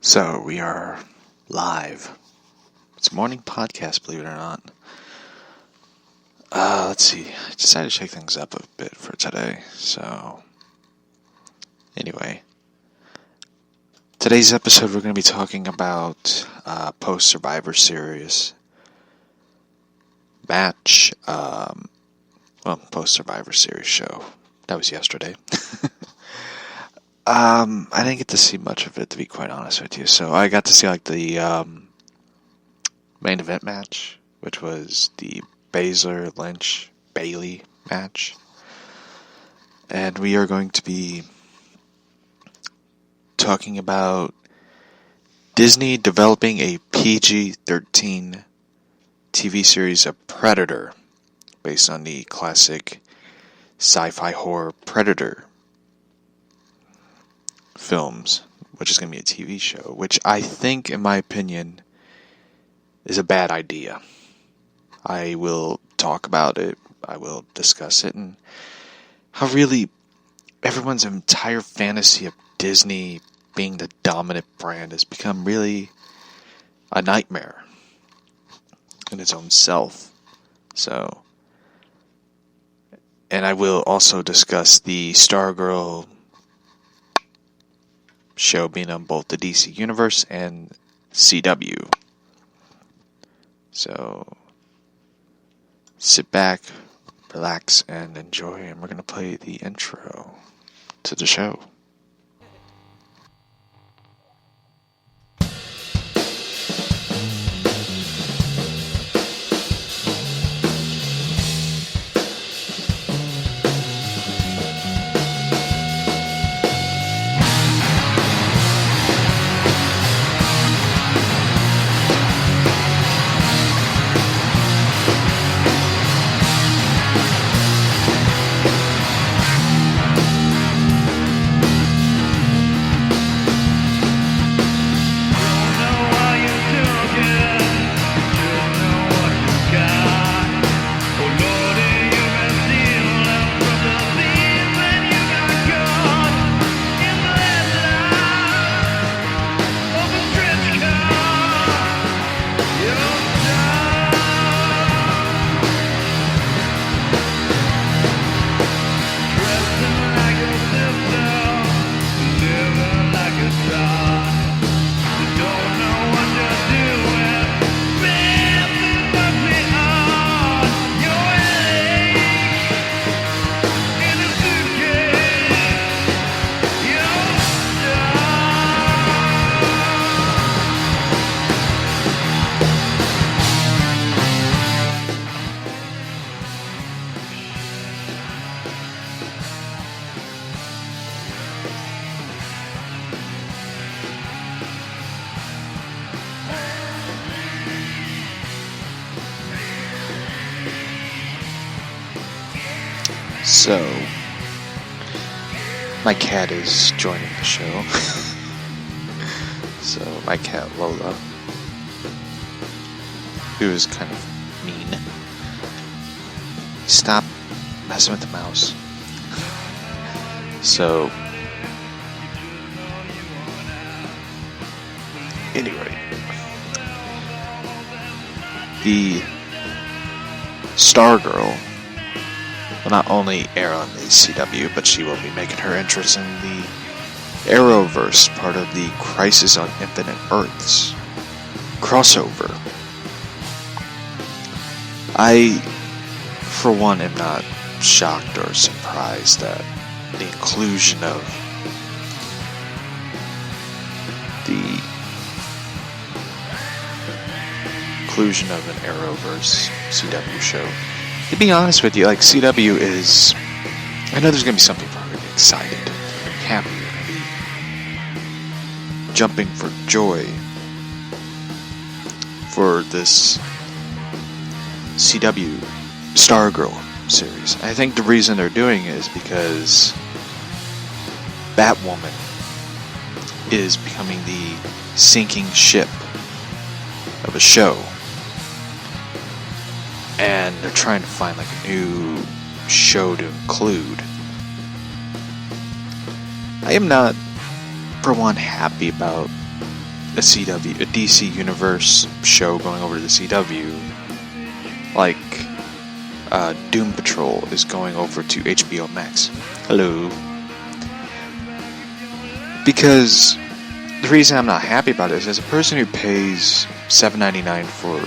So we are live. It's a morning podcast, believe it or not. Let's see. I decided to shake things up a bit for today. So, anyway. Today's episode, we're going to be talking about post-Survivor Series match. Post-Survivor Series show. That was yesterday. I didn't get to see much of it, to be quite honest with you. So I got to see the main event match, which was the Baszler-Lynch-Bailey match. And we are going to be talking about Disney developing a PG-13 TV series of Predator, based on the classic sci-fi horror Predator films, which is going to be a TV show, which I think, in my opinion, is a bad idea. I will talk about it, I will discuss it, and how really everyone's entire fantasy of Disney being the dominant brand has become really a nightmare in its own self. So, and I will also discuss the Stargirl show being on both the DC Universe and CW. So, sit back, relax, and enjoy. And we're going to play the intro to the show. So, my cat is joining the show. So, my cat Lola, who is kind of mean. Stop messing with the mouse. So, anyway, the Stargirl will not only air on the CW, but she will be making her entrance in the Arrowverse, part of the Crisis on Infinite Earths crossover. I, for one, am not shocked or surprised at the inclusion of an Arrowverse CW show. To be honest with you, CW is... I know there's going to be some people who are going to be excited, going to be happy, going to be jumping for joy for this CW Stargirl series. I think the reason they're doing it is because Batwoman is becoming the sinking ship of a show. And they're trying to find a new show to include. I am not, for one, happy about a DC Universe show going over to the CW, like Doom Patrol is going over to HBO Max. Hello. Because the reason I'm not happy about it is, as a person who pays $7.99 for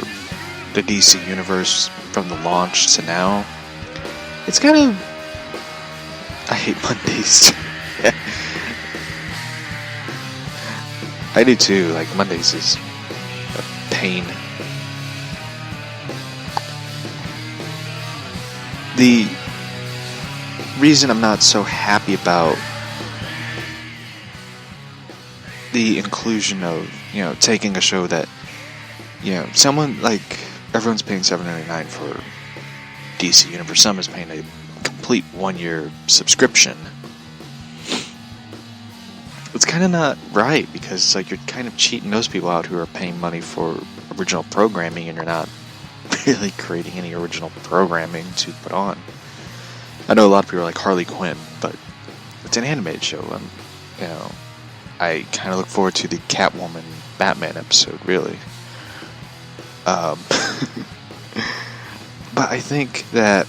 the DC Universe from the launch to now, it's kind of... I hate Mondays. I do too. Like, Mondays is a pain. The reason I'm not so happy about the inclusion of, taking a show that, someone, like, everyone's paying $7.99 for DC Universe. Some is paying a complete 1-year subscription. It's kind of not right, because it's like you're kind of cheating those people out who are paying money for original programming, and you're not really creating any original programming to put on. I know a lot of people are like Harley Quinn, but it's an animated show. I kind of look forward to the Catwoman Batman episode, really. But I think that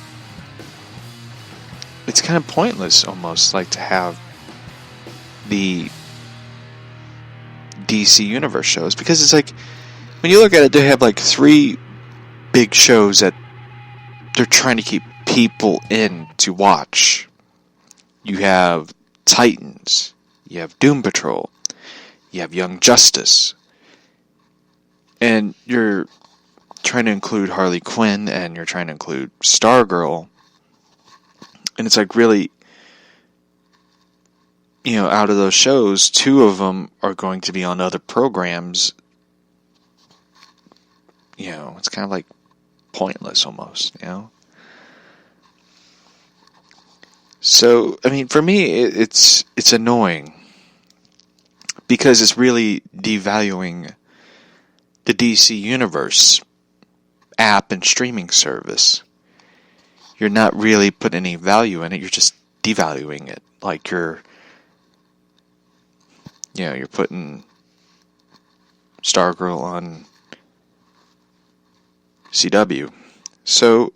it's kind of pointless, almost, like, to have the DC Universe shows, because it's like, when you look at it, they have like 3 big shows that they're trying to keep people in to watch. You have Titans, you have Doom Patrol, you have Young Justice, and you're trying to include Harley Quinn, and you're trying to include Stargirl, and it's like, really, out of those shows, 2 of them are going to be on other programs. It's kind of like pointless almost, So, I mean, for me, it's annoying, because it's really devaluing the DC Universe app and streaming service. You're not really putting any value in it, you're just devaluing it. Like, you're putting Stargirl on CW. So,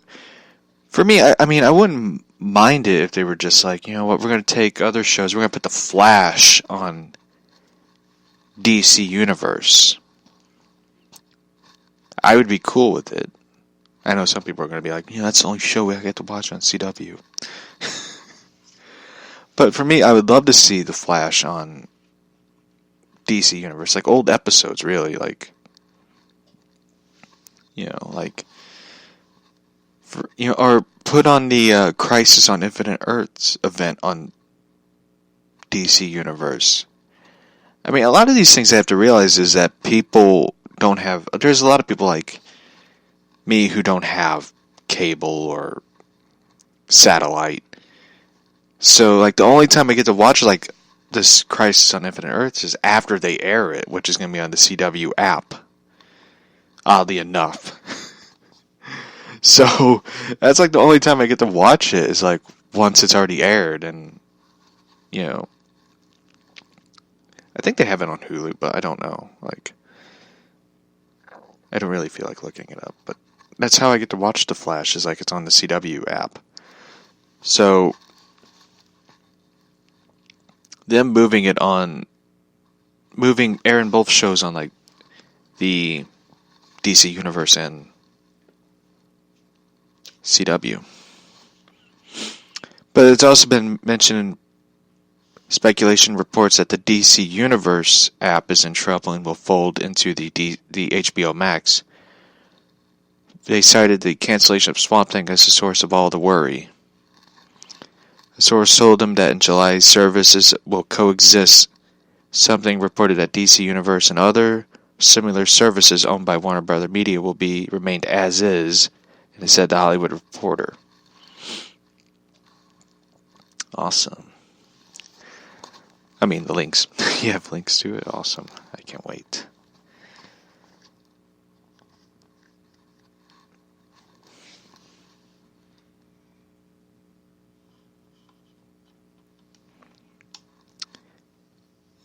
for me, I wouldn't mind it if they were just like, we're going to take other shows, we're going to put The Flash on DC Universe. I would be cool with it. I know some people are going to be like, that's the only show I get to watch on CW. But for me, I would love to see The Flash on DC Universe, like old episodes, really, or put on the Crisis on Infinite Earths event on DC Universe. I mean, a lot of these things I have to realize is that people don't have... There's a lot of people like me who don't have cable or satellite. So, like, the only time I get to watch, like, this Crisis on Infinite Earths is after they air it, which is going to be on the CW app. Oddly enough. So, that's like the only time I get to watch it is like once it's already aired, and I think they have it on Hulu, but I don't know. Like, I don't really feel like looking it up, but that's how I get to watch The Flash, is like it's on the CW app. So, them airing both shows on like the DC Universe and CW. But it's also been mentioned in speculation reports that the DC Universe app is in trouble and will fold into the HBO Max. They cited the cancellation of Swamp Thing as the source of all the worry. A source told them that in July, services will coexist, something reported that DC Universe and other similar services owned by Warner Brother Media will be remained as is, and it said The Hollywood Reporter. Awesome. I mean, the links. You have links to it? Awesome. I can't wait.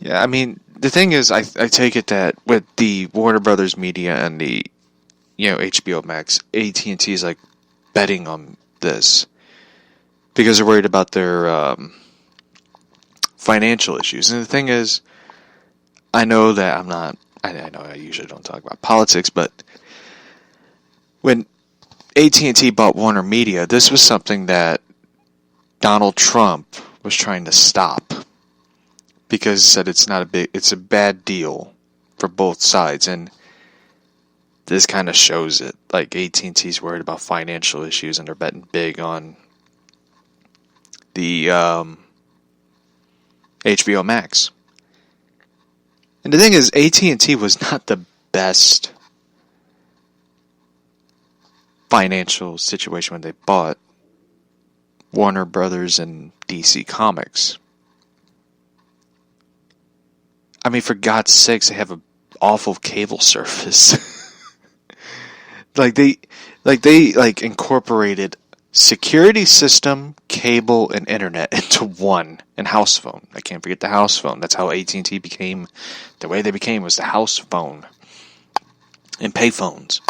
Yeah, I mean, the thing is, I take it that with the Warner Brothers Media and the HBO Max, AT&T is like betting on this because they're worried about their financial issues. And the thing is, I know that I know I usually don't talk about politics, but when AT&T bought Warner Media, this was something that Donald Trump was trying to stop because he said it's a bad deal for both sides, and this kind of shows it. Like AT&T's worried about financial issues, and they're betting big on the HBO Max. And the thing is, AT&T was not the best financial situation when they bought Warner Brothers and DC Comics. I mean, for God's sakes, they have an awful cable service. they incorporated security system, cable, and internet into one, and house phone. I can't forget the house phone. That's how AT&T became the way they became, was the house phone. And payphones.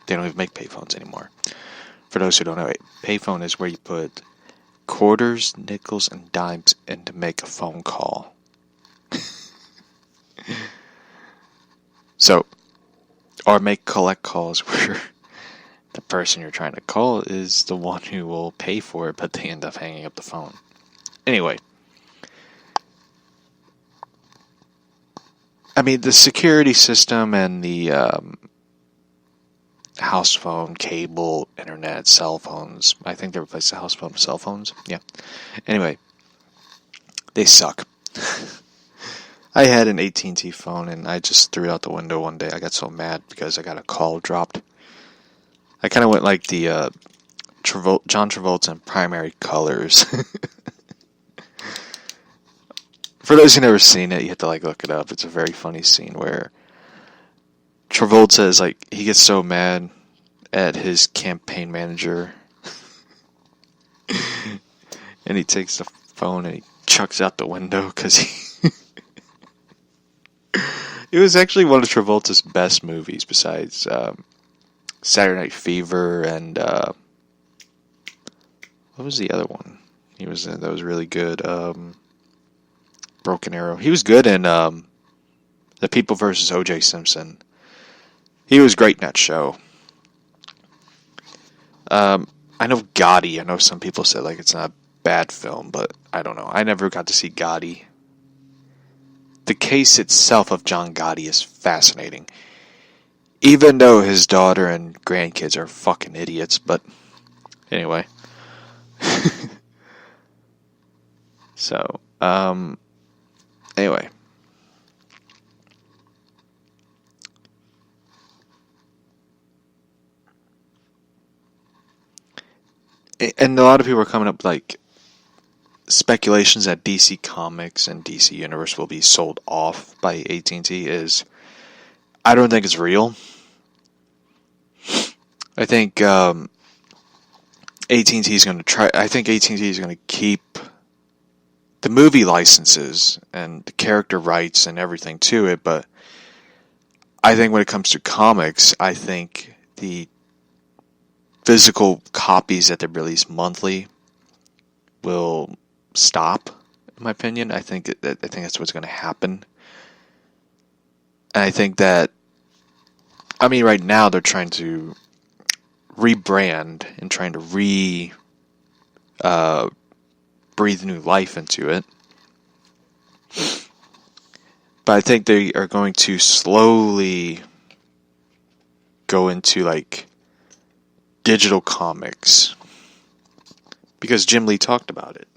They don't even make payphones anymore. For those who don't know, payphone is where you put quarters, nickels, and dimes in to make a phone call. So, or make collect calls where the person you're trying to call is the one who will pay for it, but they end up hanging up the phone. Anyway, I mean, the security system and the house phone, cable, internet, cell phones. I think they replaced the house phone with cell phones. Yeah. Anyway, they suck. I had an AT&T phone, and I just threw it out the window one day. I got so mad because I got a call dropped. I kind of went like the John Travolta in Primary Colors. For those who never seen it, you have to look it up. It's a very funny scene where Travolta is he gets so mad at his campaign manager, and he takes the phone and he chucks out the window because he. It was actually one of Travolta's best movies besides Saturday Night Fever and what was the other one he was in that was really good? Broken Arrow. He was good in The People vs. O.J. Simpson. He was great in that show. I know Gotti. I know some people said it's not a bad film, but I don't know. I never got to see Gotti. The case itself of John Gotti is fascinating. Even though his daughter and grandkids are fucking idiots, but anyway. So, anyway. And a lot of people are coming up with speculations that DC Comics and DC Universe will be sold off by AT&T is, I don't think it's real. I think AT&T is going to try. I think AT&T is going to keep the movie licenses and the character rights and everything to it, but I think when it comes to comics, I think the physical copies that they release monthly will stop. In my opinion, I think that's what's going to happen. And I think that, right now they're trying to rebrand and trying to breathe new life into it. But I think they are going to slowly go into digital comics, because Jim Lee talked about it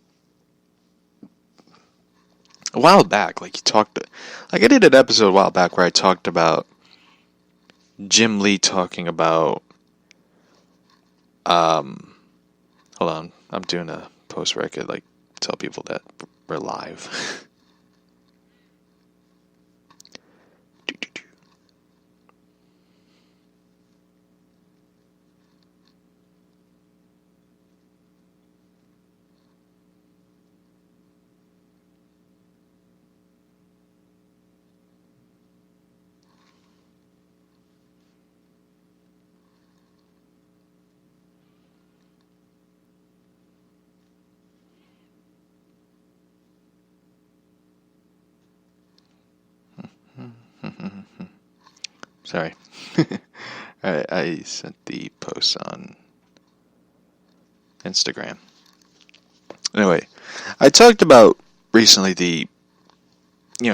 a while back. I did an episode a while back where I talked about Jim Lee talking about hold on, I'm doing a post record, tell people that we're live. Sorry. I sent the post on Instagram. Anyway, I talked about recently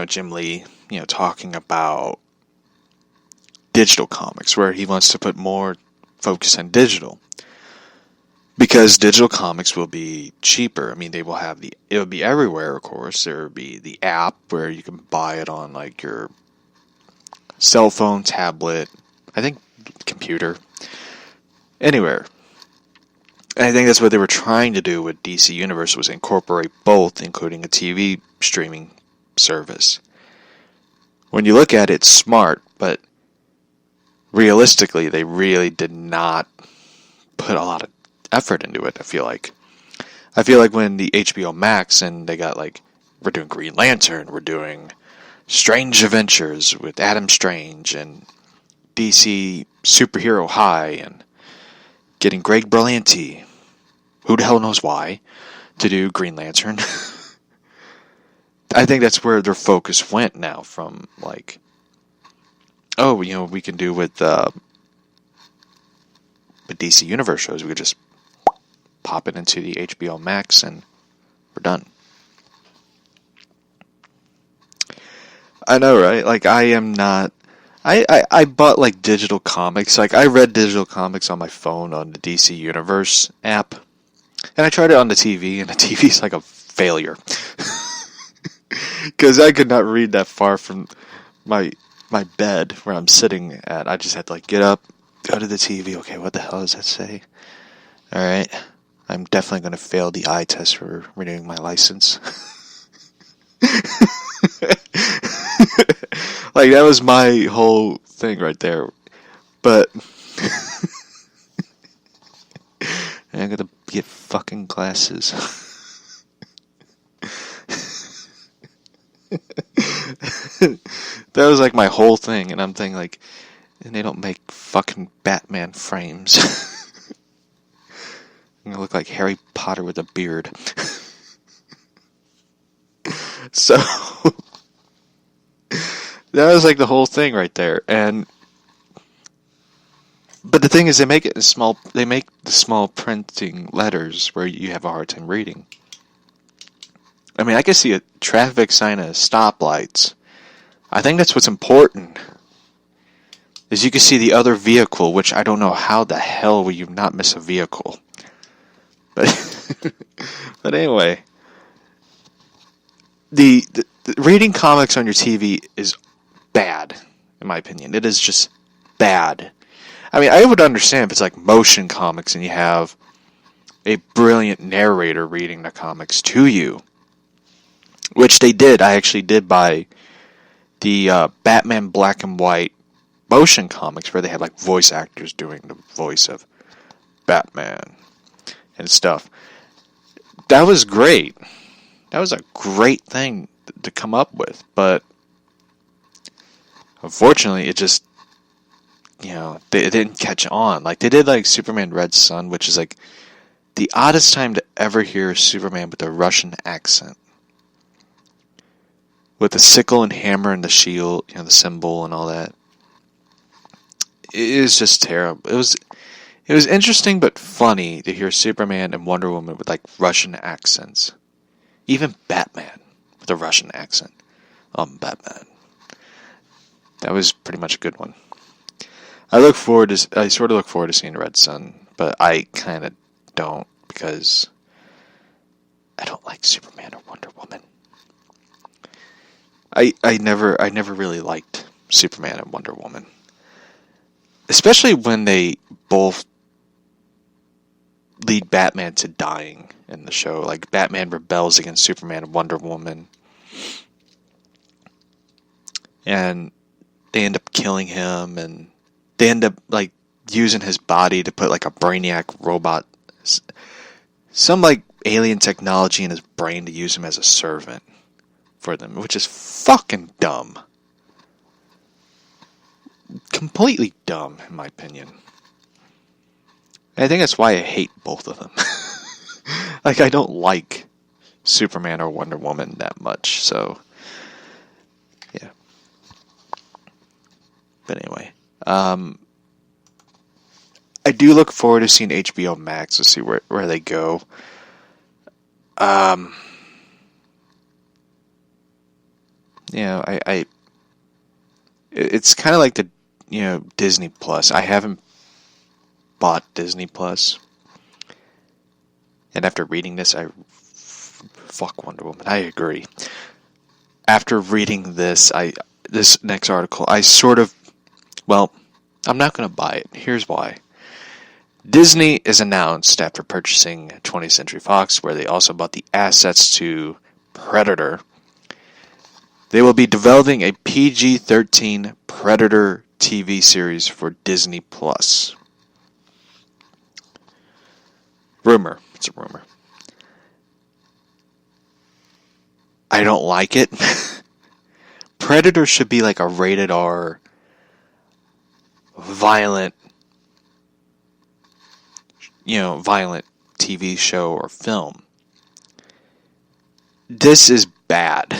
Jim Lee, talking about digital comics, where he wants to put more focus on digital. Because digital comics will be cheaper. I mean, it'll be everywhere, of course. There will be the app where you can buy it on, like, your cell phone, tablet, I think computer, anywhere. And I think that's what they were trying to do with DC Universe, was incorporate both, including a TV streaming service. When you look at it, it's smart, but realistically, they really did not put a lot of effort into it. I feel like when the HBO Max, and they got, like, we're doing Green Lantern, we're doing Strange Adventures with Adam Strange, and DC Superhero High, and getting Greg Berlanti, who the hell knows why, to do Green Lantern. I think that's where their focus went now, from, like, we can do with DC Universe shows, we could just pop it into the HBO Max and we're done. I know, right? Like, I bought, like, digital comics. Like, I read digital comics on my phone on the DC Universe app. And I tried it on the TV, and the TV's like a failure. Because I could not read that far from my bed where I'm sitting at. I just had to, like, get up, go to the TV. Okay, what the hell does that say? Alright. I'm definitely going to fail the eye test for renewing my license. Like, that was my whole thing right there. But I gotta get fucking glasses. That was, like, my whole thing. And I'm thinking, like, and they don't make fucking Batman frames. I'm gonna look like Harry Potter with a beard. So that was, like, the whole thing right there. But the thing is, they make the small printing letters where you have a hard time reading. I mean, I can see a traffic sign at stoplights. I think that's what's important, is you can see the other vehicle, which I don't know how the hell will you not miss a vehicle. But anyway, the reading comics on your TV is bad, in my opinion. It is just bad. I mean, I would understand if it's like motion comics and you have a brilliant narrator reading the comics to you, which they did. I actually did buy the Batman Black and White motion comics where they had, like, voice actors doing the voice of Batman and stuff. That was great. That was a great thing to come up with, but unfortunately, it just, it didn't catch on. Like, they did, like, Superman Red Sun, which is, like, the oddest time to ever hear Superman with a Russian accent. With the sickle and hammer and the shield, the symbol and all that. It is just terrible. It was interesting but funny to hear Superman and Wonder Woman with, like, Russian accents. Even Batman with a Russian accent. Batman. That was pretty much a good one. I sort of look forward to seeing Red Sun, but I kind of don't, because I don't like Superman or Wonder Woman. I never really liked Superman and Wonder Woman. Especially when they both lead Batman to dying in the show. Like, Batman rebels against Superman and Wonder Woman. And they end up killing him, and they end up, like, using his body to put, like, a Brainiac robot, some, like, alien technology in his brain to use him as a servant for them, which is fucking dumb. Completely dumb, in my opinion. And I think that's why I hate both of them. Like, I don't like Superman or Wonder Woman that much, so yeah. But anyway, I do look forward to seeing HBO Max to see where they go. It's kind of like the, Disney Plus. I haven't bought Disney Plus. And after reading this, fuck Wonder Woman. I agree. After reading this next article, I'm not going to buy it. Here's why. Disney is announced after purchasing 20th Century Fox, where they also bought the assets to Predator. They will be developing a PG-13 Predator TV series for Disney Plus. Rumor. It's a rumor. I don't like it. Predator should be like a rated R, violent TV show or film. This is bad.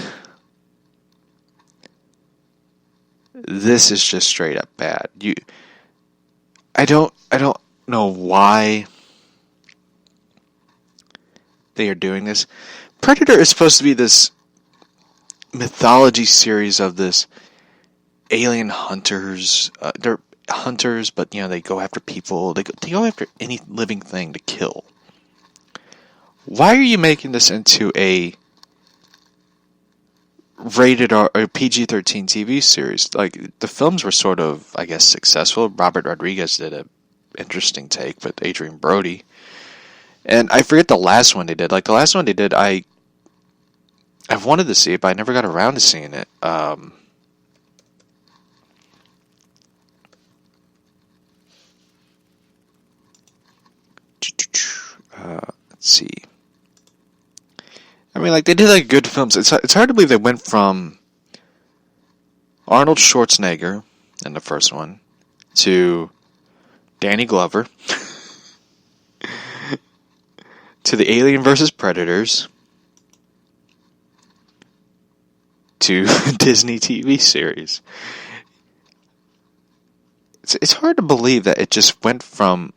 This is just straight up bad. I don't know why they are doing this. Predator is supposed to be this mythology series of this alien hunters. They're hunters, but they go after people. They go after any living thing to kill. Why are you making this into a rated R or PG-13 TV series? Like, the films were sort of, I guess, successful. Robert Rodriguez did an interesting take with Adrian Brody. And I forget the last one they did. Like, the last one they did, I wanted to see it, but I never got around to seeing it. Let's see. I mean, like, they did like good films. It's hard to believe they went from Arnold Schwarzenegger in the first one to Danny Glover to the Alien vs. Predators to Disney TV series. It's hard to believe that it just went from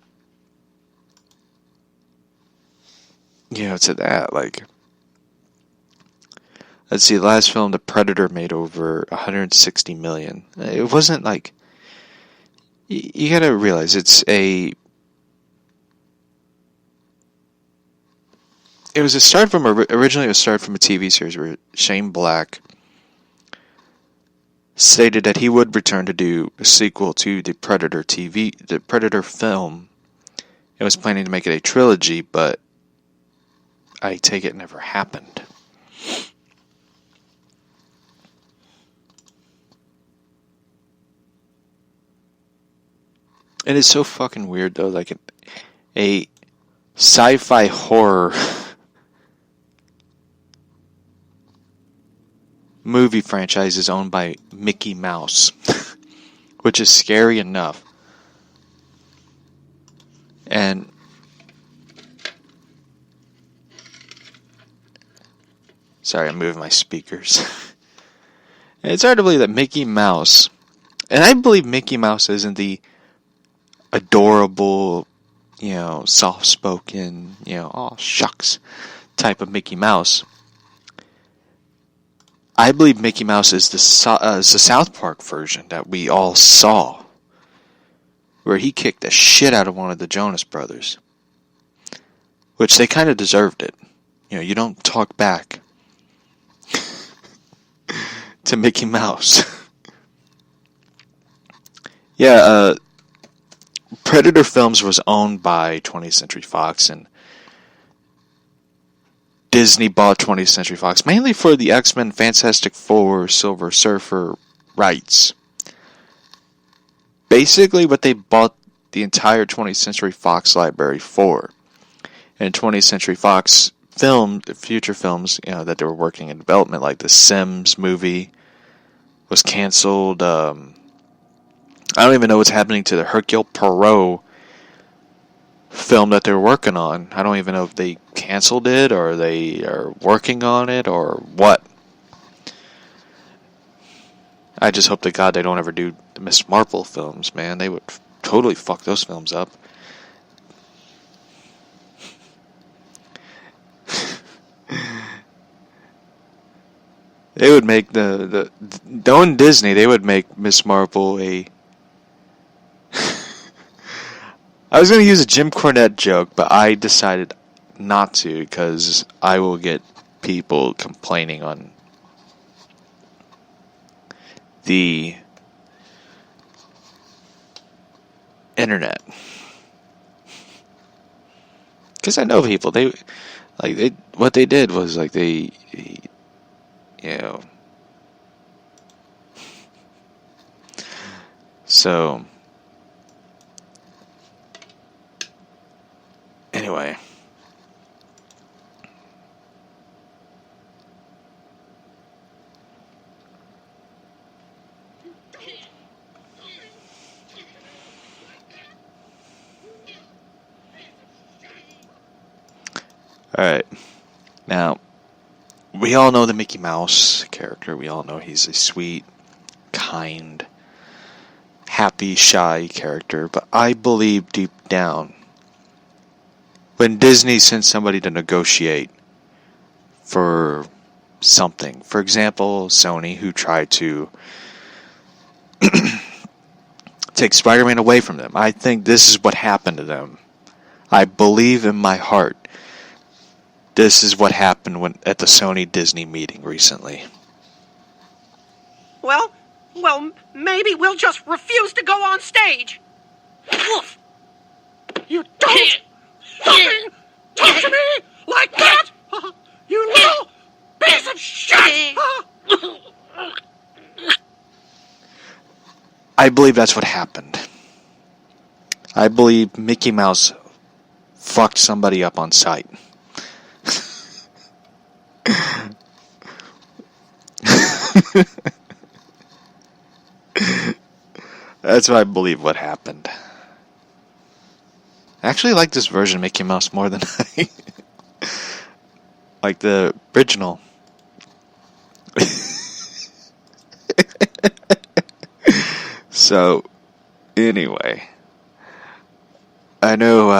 to that. Like, let's see, the last film, The Predator, made over $160 million. It wasn't like, you gotta realize it was originally a start from a TV series where Shane Black stated that he would return to do a sequel to the Predator film. It was planning to make it a trilogy, but I take it never happened. And it's so fucking weird, though. Like, a sci-fi horror movie franchise is owned by Mickey Mouse, which is scary enough. And sorry, I'm moving my speakers. And it's hard to believe that Mickey Mouse, and I believe Mickey Mouse isn't the adorable, soft-spoken, oh shucks type of Mickey Mouse. I believe Mickey Mouse is the South Park version that we all saw, where he kicked the shit out of one of the Jonas Brothers, which they kind of deserved it. You don't talk back to Mickey Mouse. Predator Films was owned by 20th Century Fox, and Disney bought 20th Century Fox mainly for the X-Men, Fantastic Four, Silver Surfer rights. Basically, what they bought the entire 20th Century Fox library for. And 20th Century Fox future films, that they were working in development, like the Sims movie was canceled. I don't even know what's happening to the Hercule Poirot film that they were working on. I don't even know if they canceled it or they are working on it or what. I just hope to God they don't ever do the Miss Marple films, man. They would totally fuck those films up. They would make knowing Disney, they would make Miss Marple a... I was going to use a Jim Cornette joke, but I decided not to because I will get people complaining on the internet. Because I know people, what they did was like you know. So anyway. Alright. Now, we all know the Mickey Mouse character. We all know he's a sweet, kind, happy, shy character. But I believe deep down, when Disney sends somebody to negotiate for something, for example, Sony, who tried to take Spider-Man away from them, I think this is what happened to them. I believe in my heart this is what happened at the Sony-Disney meeting recently. Well, maybe we'll just refuse to go on stage. You don't fucking talk to me like that! You little piece of shit! I believe that's what happened. I believe Mickey Mouse fucked somebody up on sight. That's what I believe what happened. I actually like this version of Mickey Mouse more than I like the original. So, anyway, I know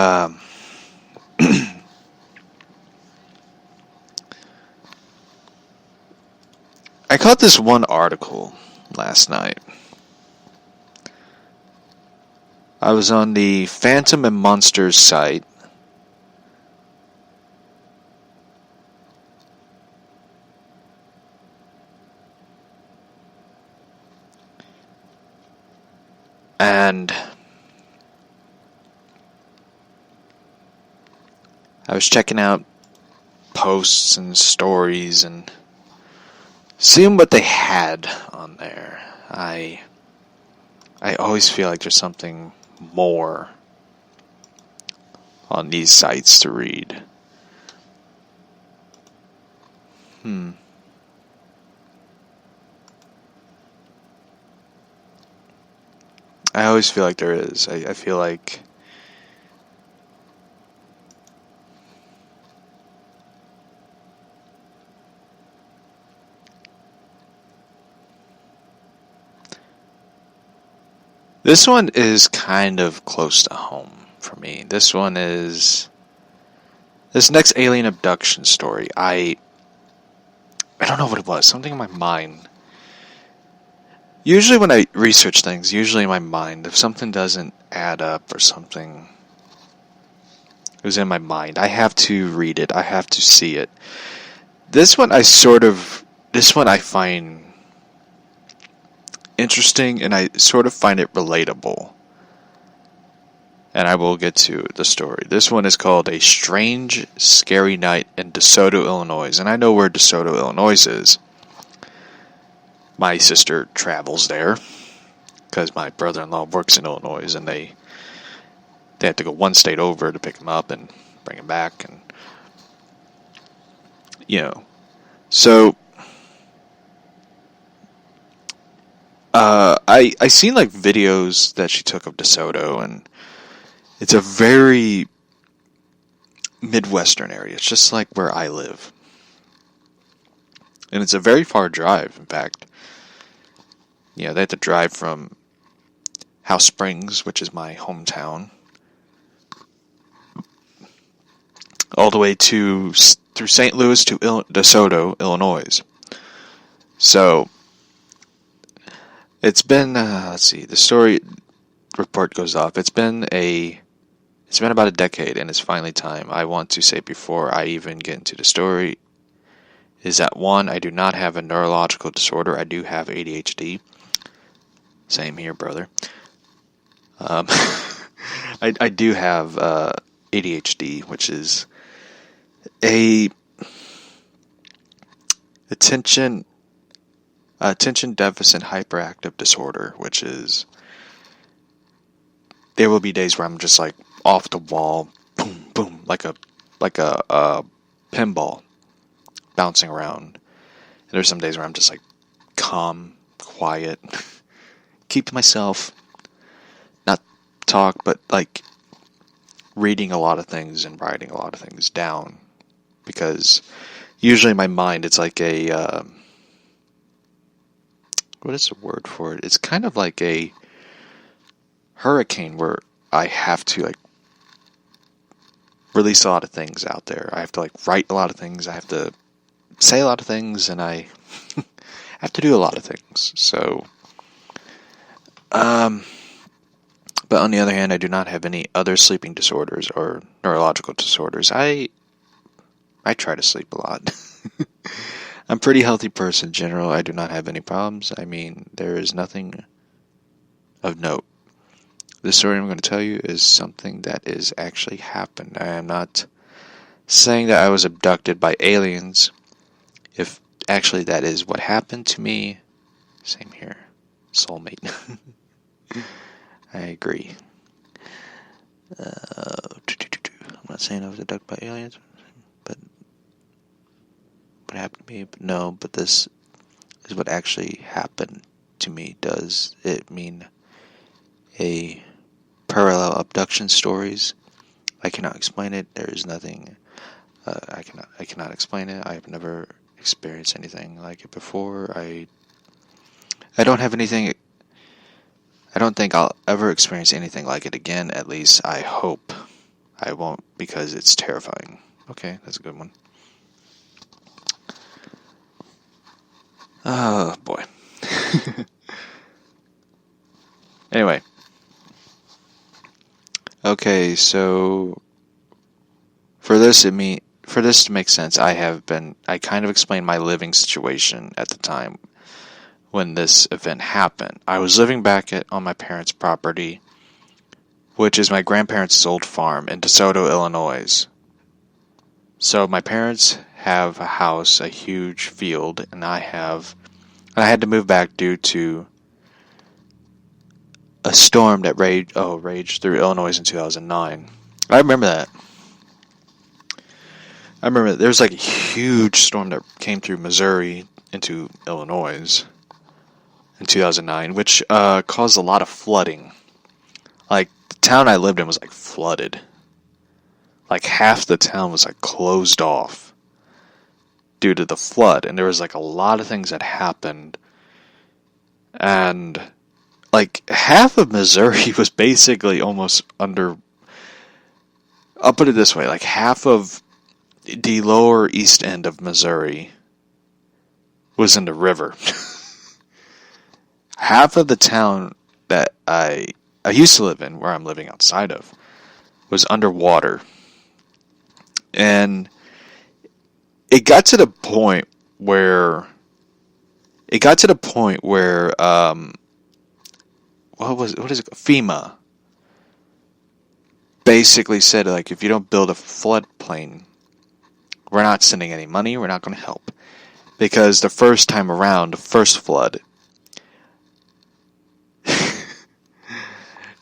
I caught this one article last night. I was on the Phantom and Monsters site. And I was checking out posts and stories and seeing what they had on there. I always feel like there's something more on these sites to read. I always feel like there is. I feel like this one is kind of close to home for me. This one is this next alien abduction story. I don't know what it was. Something in my mind. Usually when I research things, usually in my mind, if something doesn't add up or something is in my mind, I have to read it. I have to see it. This one I find interesting, and I sort of find it relatable. And I will get to the story. This one is called A Strange, Scary Night in DeSoto, Illinois. And I know where DeSoto, Illinois is. My sister travels there because my brother-in-law works in Illinois, and they have to go one state over to pick him up and bring him back, and so I seen like videos that she took of DeSoto, and it's a very Midwestern area. It's just like where I live, and it's a very far drive, in fact. they have to drive from House Springs, which is my hometown, all the way through St. Louis to DeSoto, Illinois. So it's been, let's see, the story report goes off. It's been about a decade, and it's finally time. I want to say before I even get into the story is that, one, I do not have a neurological disorder. I do have ADHD. Same here, brother. I do have ADHD, which is a attention deficit hyperactive disorder, which is, there will be days where I'm just like off the wall, boom, boom, like a pinball bouncing around. And there's some days where I'm just like calm, quiet, keep to myself, not talk, but like reading a lot of things and writing a lot of things down, because usually in my mind it's like a what is the word for it? It's kind of like a hurricane where I have to like release a lot of things out there. I have to like write a lot of things. I have to say a lot of things, and I have to do a lot of things. So, but on the other hand, I do not have any other sleeping disorders or neurological disorders. I try to sleep a lot. I'm a pretty healthy person in general. I do not have any problems. I mean, there is nothing of note. The story I'm going to tell you is something that is actually happened. I am not saying that I was abducted by aliens. If actually that is what happened to me, same here. Soulmate. I agree. I'm not saying I was abducted by aliens, but what happened to me? But no, but this is what actually happened to me. Does it mean a parallel abduction stories? I cannot explain it. There is nothing. I cannot explain it. I have never experienced anything like it before. I don't have anything. I don't think I'll ever experience anything like it again. At least I hope I won't, because it's terrifying. Okay, that's a good one. Oh boy. Anyway. Okay, so for this to make sense, I kind of explained my living situation at the time when this event happened. I was living back on my parents' property, which is my grandparents' old farm in DeSoto, Illinois. So my parents have a house, a huge field, and I had to move back due to a storm that raged through Illinois in 2009. I remember that. I remember there was like a huge storm that came through Missouri into Illinois in 2009, which caused a lot of flooding. Like, the town I lived in was like flooded. Like, half the town was like closed off due to the flood, and there was like a lot of things that happened, and like half of Missouri was basically almost under. I'll put it this way: like half of the lower east end of Missouri was in the river. Half of the town that I used to live in, where I'm living outside of, was underwater, and it got to the point where what is it? FEMA basically said, like, if you don't build a floodplain, we're not sending any money, we're not going to help. Because the first time around, the first flood,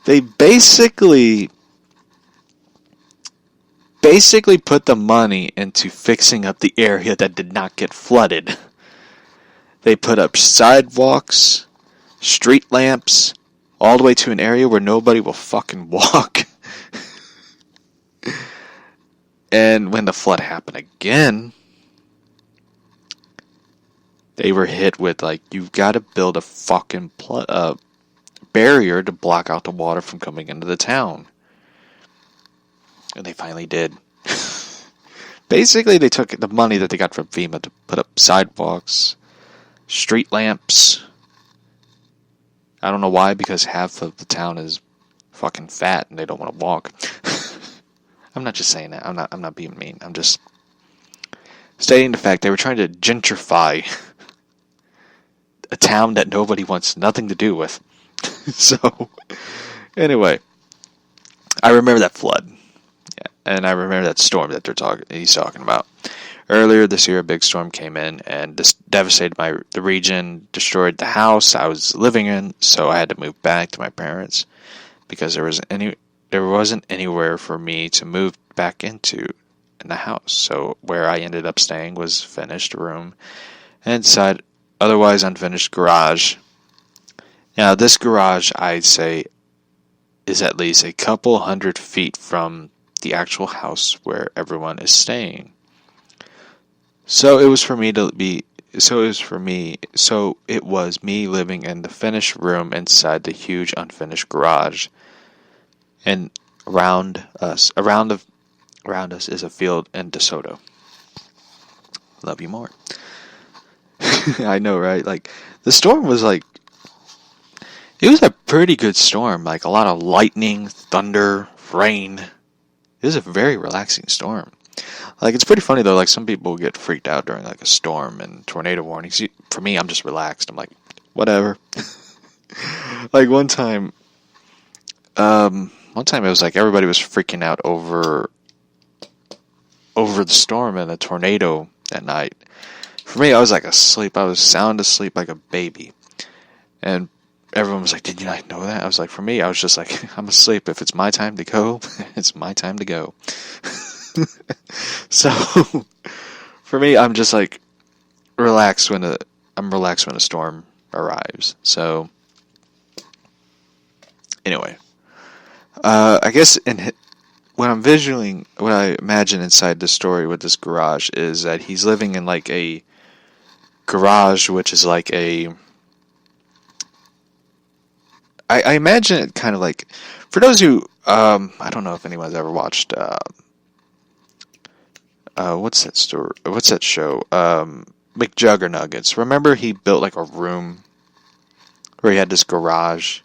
they basically put the money into fixing up the area that did not get flooded. They put up sidewalks, street lamps, all the way to an area where nobody will fucking walk. And when the flood happened again, they were hit with, like, you've got to build a fucking barrier to block out the water from coming into the town. And they finally did. Basically, they took the money that they got from FEMA to put up sidewalks, street lamps. I don't know why, because half of the town is fucking fat and they don't want to walk. I'm not just saying that. I'm not being mean. I'm just stating the fact they were trying to gentrify a town that nobody wants nothing to do with. So, anyway, I remember that flood. Yeah, and I remember that storm that he's talking about. Earlier this year, a big storm came in and this devastated the region, destroyed the house I was living in, so I had to move back to my parents because there wasn't anywhere for me to move back into in the house. So where I ended up staying was finished room and inside otherwise unfinished garage. Now this garage, I'd say, is at least a couple 100 feet from the actual house where everyone is staying. So it was me living in the finished room inside the huge unfinished garage. And around us is a field in DeSoto. Love you more. I know, right? Like, the storm was like, it was a pretty good storm. Like, a lot of lightning, thunder, rain. It was a very relaxing storm. Like, it's pretty funny, though. Like, some people get freaked out during, like, a storm and tornado warnings. For me, I'm just relaxed. I'm like, whatever. Like, one time it was like everybody was freaking out over the storm and the tornado that night. For me, I was like asleep. I was sound asleep like a baby. And everyone was like, did you not know that? I was like, for me, I was just like, I'm asleep. If it's my time to go, it's my time to go. So, for me, I'm just like relaxed when a storm arrives. So, anyway. I guess what I imagine inside the story with this garage is that he's living in like a garage, which is like I imagine it kind of like, for those who, I don't know if anyone's ever watched, what's that show, McJuggernuggets. Remember he built like a room where he had this garage?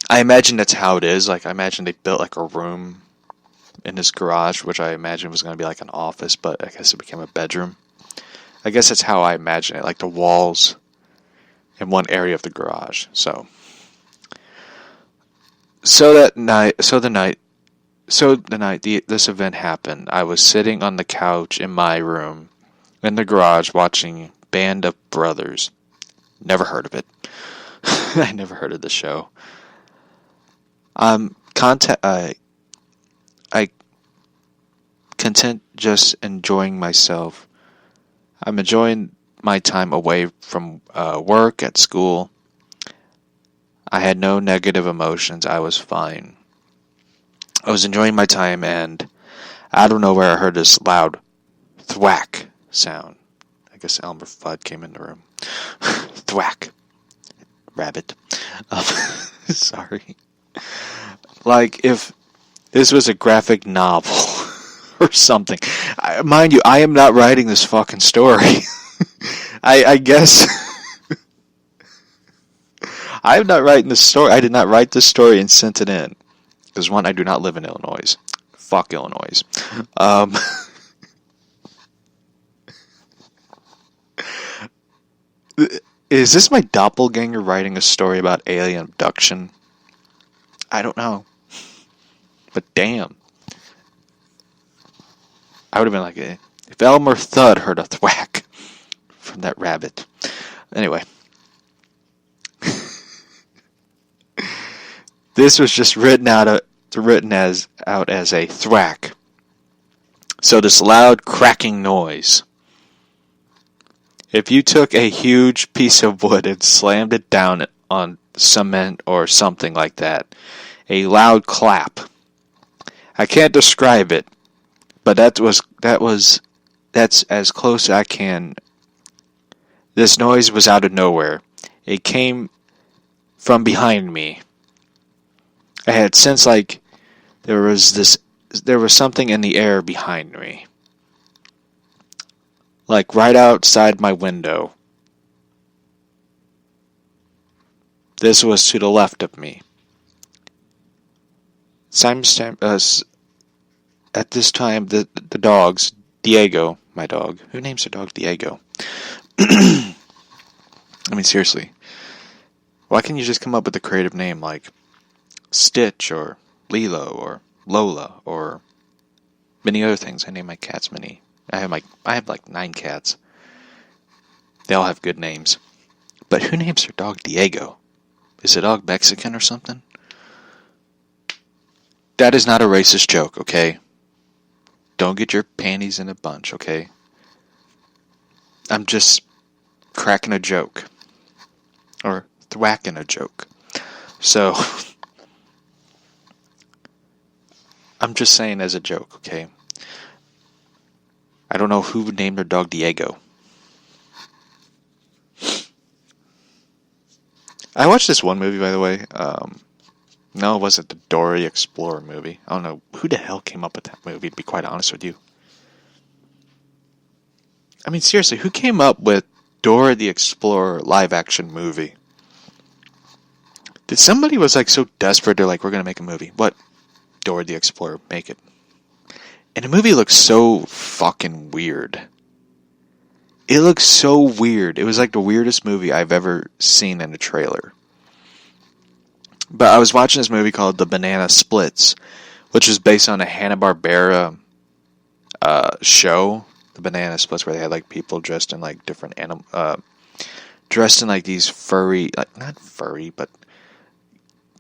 I imagine that's how it is. Like, I imagine they built like a room in this garage, which I imagine was going to be like an office, but I guess it became a bedroom. I guess that's how I imagine it, like the walls in one area of the garage. So the night this event happened, I was sitting on the couch in my room in the garage watching Band of Brothers. Never heard of it. I never heard of the show. I content just enjoying myself. I'm enjoying my time away from work at school. I had no negative emotions. I was fine. I was enjoying my time, and I don't know where I heard this loud thwack sound. I guess Elmer Fudd came in the room. Thwack. Rabbit. Sorry. Like, if this was a graphic novel or something. Mind you, I am not writing this fucking story. I guess... I am not writing this story. I did not write this story and sent it in. Because, one, I do not live in Illinois. Fuck Illinois. Is this my doppelganger writing a story about alien abduction? I don't know. But damn. I would have been like, if Elmer Fudd heard a thwack from that rabbit. Anyway. This was just written as a thwack. So this loud cracking noise. If you took a huge piece of wood and slammed it down on cement or something like that, a loud clap. I can't describe it, but that's as close as I can This noise was out of nowhere. It came from behind me. I had sensed like there was something in the air behind me. Like right outside my window. This was to the left of me. At this time, the dogs, Diego, my dog. Who names their dog Diego? I mean, seriously. Why can't you just come up with a creative name like Stitch or Lilo or Lola or many other things? I name my cats many. I have like 9 cats. They all have good names. But who names their dog Diego? Is the dog Mexican or something? That is not a racist joke, okay? Don't get your panties in a bunch, okay? I'm just cracking a joke. Or thwacking a joke. So, I'm just saying as a joke, okay? I don't know who would name their dog Diego. I watched this one movie, by the way. No, it wasn't the Dora the Explorer movie. I don't know who the hell came up with that movie, to be quite honest with you. I mean, seriously, who came up with Dora the Explorer live-action movie? Did somebody was like so desperate, they're like, we're going to make a movie. What? Dora the Explorer, make it. And the movie looks so fucking weird. It looks so weird. It was like the weirdest movie I've ever seen in a trailer. But I was watching this movie called The Banana Splits, which was based on a Hanna-Barbera show. The Banana Splits, where they had like people dressed in like different dressed in like these furry, like not furry, but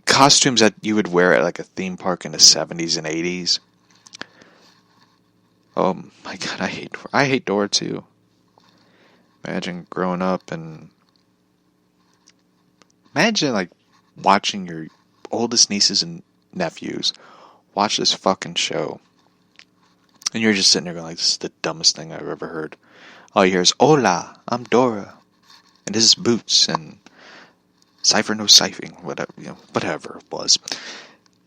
costumes that you would wear at like a theme park in the 70s and 80s. Oh my god, I hate Dora too. Imagine growing up and imagine like watching your oldest nieces and nephews watch this fucking show. And you're just sitting there going like, this is the dumbest thing I've ever heard. All you hear is, hola, I'm Dora. And this is Boots and Cypher no Siping, whatever it was.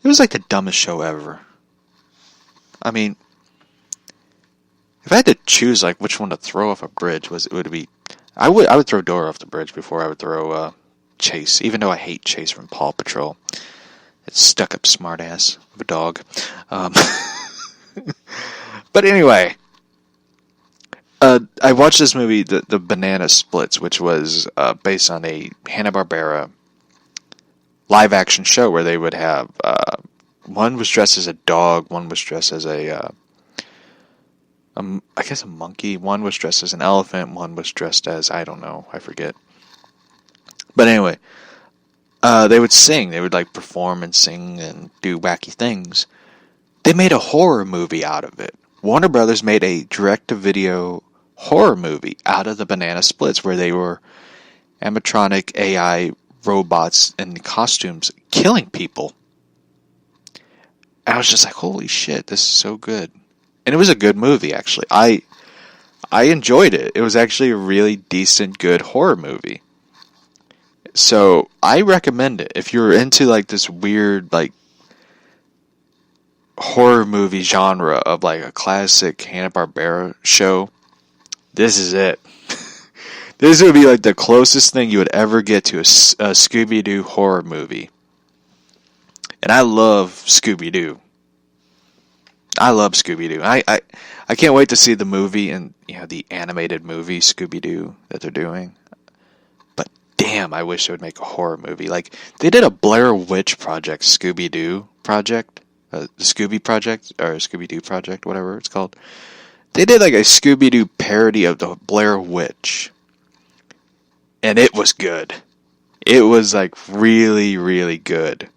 It was like the dumbest show ever. I mean, if I had to choose like which one to throw off a bridge, I would throw Dora off the bridge before I would throw Chase, even though I hate Chase from Paw Patrol. It's stuck up smartass of a dog. But anyway, I watched this movie, the Banana Splits, which was based on a Hanna-Barbera live-action show where they would have one was dressed as a dog, one was dressed as I guess a monkey, one was dressed as an elephant, one was dressed as, I don't know, I forget. But anyway, they would sing, they would like perform and sing and do wacky things. They made a horror movie out of it. Warner Brothers made a direct-to-video horror movie out of the Banana Splits where they were animatronic AI robots in costumes killing people. I was just like, holy shit, this is so good. And it was a good movie, actually. I enjoyed it. It was actually a really decent, good horror movie. So, I recommend it. If you're into, like, this weird, like, horror movie genre of, like, a classic Hanna-Barbera show, this is it. This would be, like, the closest thing you would ever get to a Scooby Doo horror movie. And I love Scooby Doo. I love Scooby Doo. I can't wait to see the movie and the animated movie Scooby Doo that they're doing. But damn, I wish they would make a horror movie. Like they did a Blair Witch Project Scooby Doo project, the Scooby Project or Scooby Doo Project, whatever it's called. They did like a Scooby Doo parody of the Blair Witch, and it was good. It was like really, really good.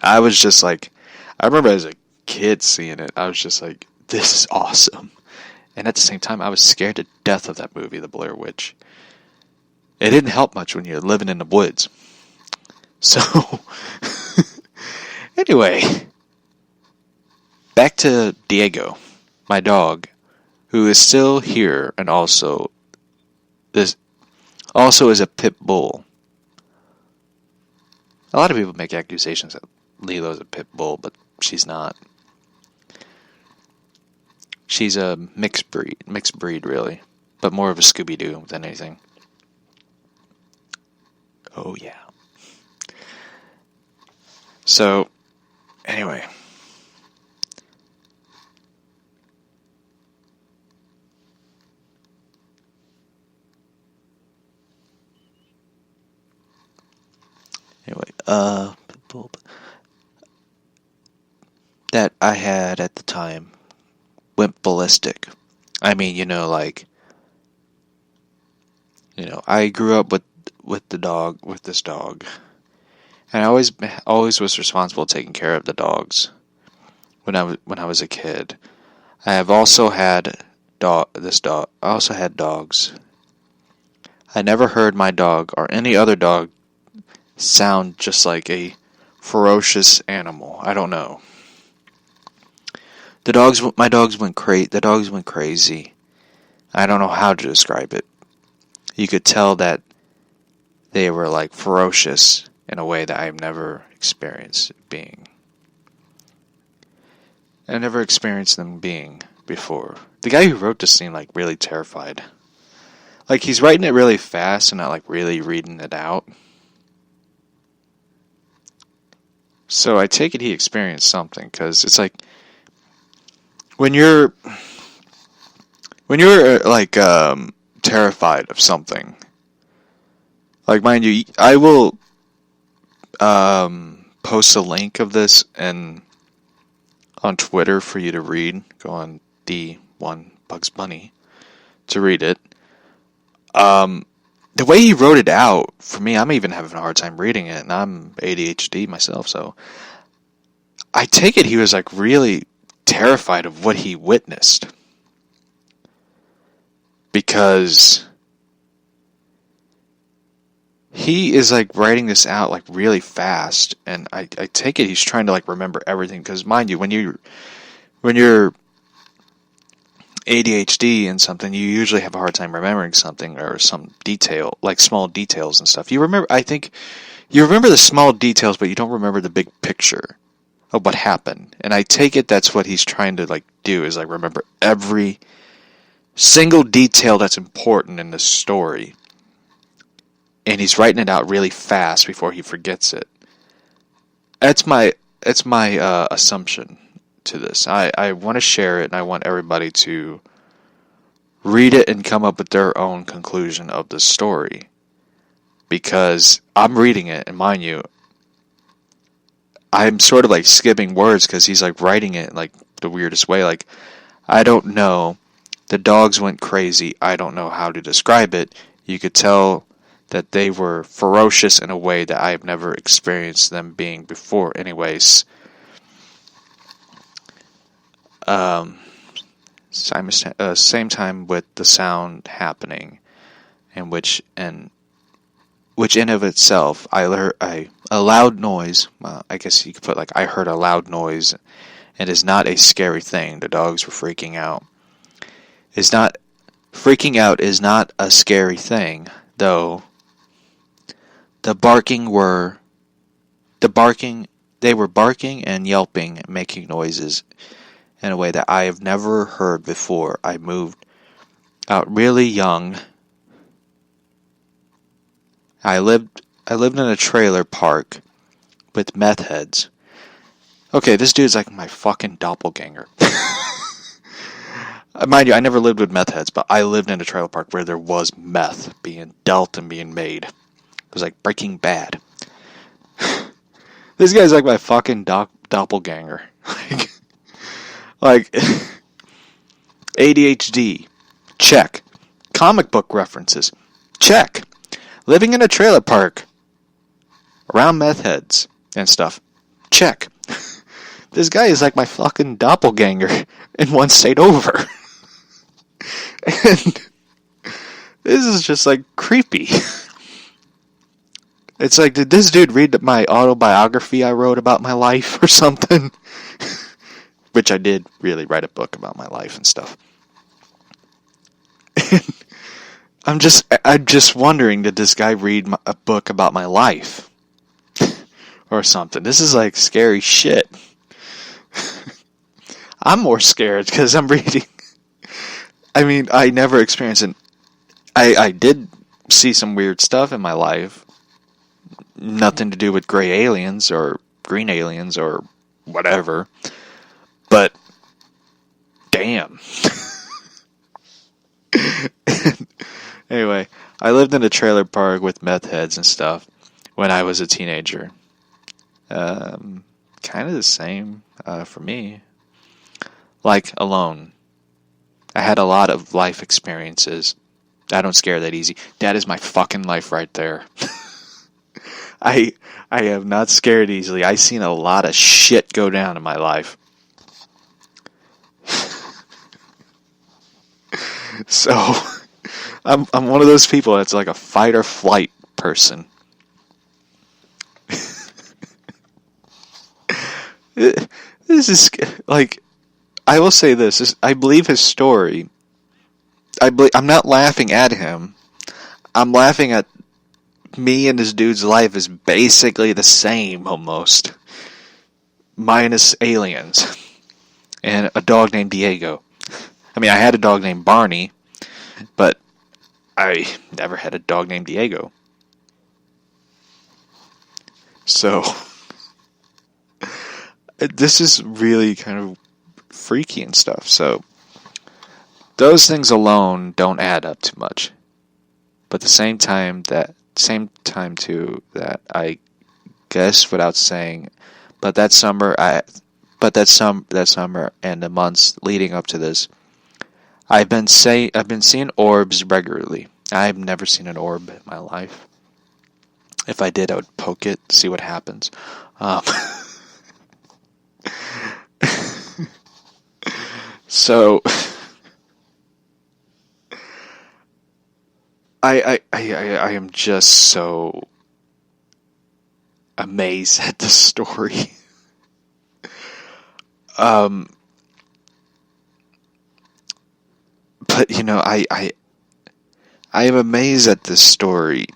I was just like, I remember as a kid seeing it, I was just like, this is awesome. And at the same time, I was scared to death of that movie, The Blair Witch. It didn't help much when you're living in the woods. So, anyway, back to Diego, my dog, who is still here and also this also is a pit bull. A lot of people make accusations that Lilo's a pit bull, but she's not. She's a mixed breed really, but more of a Scooby Doo than anything. Oh yeah. So, anyway. That I had at the time went ballistic. I mean, I grew up with this dog, and I always was responsible taking care of the dogs when I was a kid. I have also had I also had dogs. I never heard my dog or any other dog sound just like a ferocious animal. I don't know. The dogs went crazy. I don't know how to describe it. You could tell that they were like ferocious in a way that I've never experienced being. I never experienced them being before. The guy who wrote this seemed like really terrified. Like he's writing it really fast and not like really reading it out. So I take it he experienced something, because it's like when you're like terrified of something. Like, mind you, I will post a link of this on Twitter for you to read. Go on D1 Bugs Bunny to read it. The way he wrote it out, for me, I'm even having a hard time reading it, and I'm ADHD myself, so I take it he was like really terrified of what he witnessed. Because he is like writing this out like really fast, and I take it he's trying to like remember everything, because mind you, when you're ADHD and something, you usually have a hard time remembering something or some detail, like small details and stuff. I think you remember the small details, but you don't remember the big picture of what happened. And I take it that's what he's trying to like do, is like remember every single detail that's important in the story. And he's writing it out really fast before he forgets it. That's my assumption to this. I want to share it, and I want everybody to read it and come up with their own conclusion of the story. Because I'm reading it, and mind you, I'm sort of like skipping words because he's like writing it like the weirdest way. Like, I don't know. The dogs went crazy. I don't know how to describe it. You could tell that they were ferocious in a way that I have never experienced them being before. Anyways, same time with the sound happening, and which in of itself, I heard a loud noise. I guess you could put like I heard a loud noise. It is not a scary thing. The dogs were freaking out. Freaking out is not a scary thing, though. They were barking and yelping, making noises in a way that I have never heard before. I moved out really young. I lived in a trailer park with meth heads. Okay, this dude's like my fucking doppelganger. Mind you, I never lived with meth heads, but I lived in a trailer park where there was meth being dealt and being made. It was like Breaking Bad. This guy's like my fucking doppelganger. Like ADHD, check. Comic book references, check. Living in a trailer park around meth heads and stuff, check. This guy is like my fucking doppelganger in one state over. And this is just like creepy. It's like, did this dude read my autobiography I wrote about my life or something? Which I did really write a book about my life and stuff. I'm just wondering, did this guy read a book about my life or something? This is like scary shit. I'm more scared because I'm reading. I mean, I never experienced it. I did see some weird stuff in my life. Nothing to do with gray aliens or green aliens or whatever. But, damn. Anyway, I lived in a trailer park with meth heads and stuff when I was a teenager. Kind of the same for me. Like, alone. I had a lot of life experiences. I don't scare that easy. That is my fucking life right there. I am not scared easily. I've seen a lot of shit go down in my life. So, I'm one of those people that's like a fight or flight person. This is like, I will say this. I believe his story. I'm not laughing at him. I'm laughing at me and this dude's life is basically the same almost. Minus aliens. And a dog named Diego. I mean, I had a dog named Barney, but I never had a dog named Diego. So, this is really kind of freaky and stuff. So, those things alone don't add up too much. But the same time too, that I guess without saying, but that summer and the months leading up to this, I've been seeing orbs regularly. I've never seen an orb in my life. If I did, I would poke it, see what happens. So I am just so amazed at the story. But you know, I am amazed at this story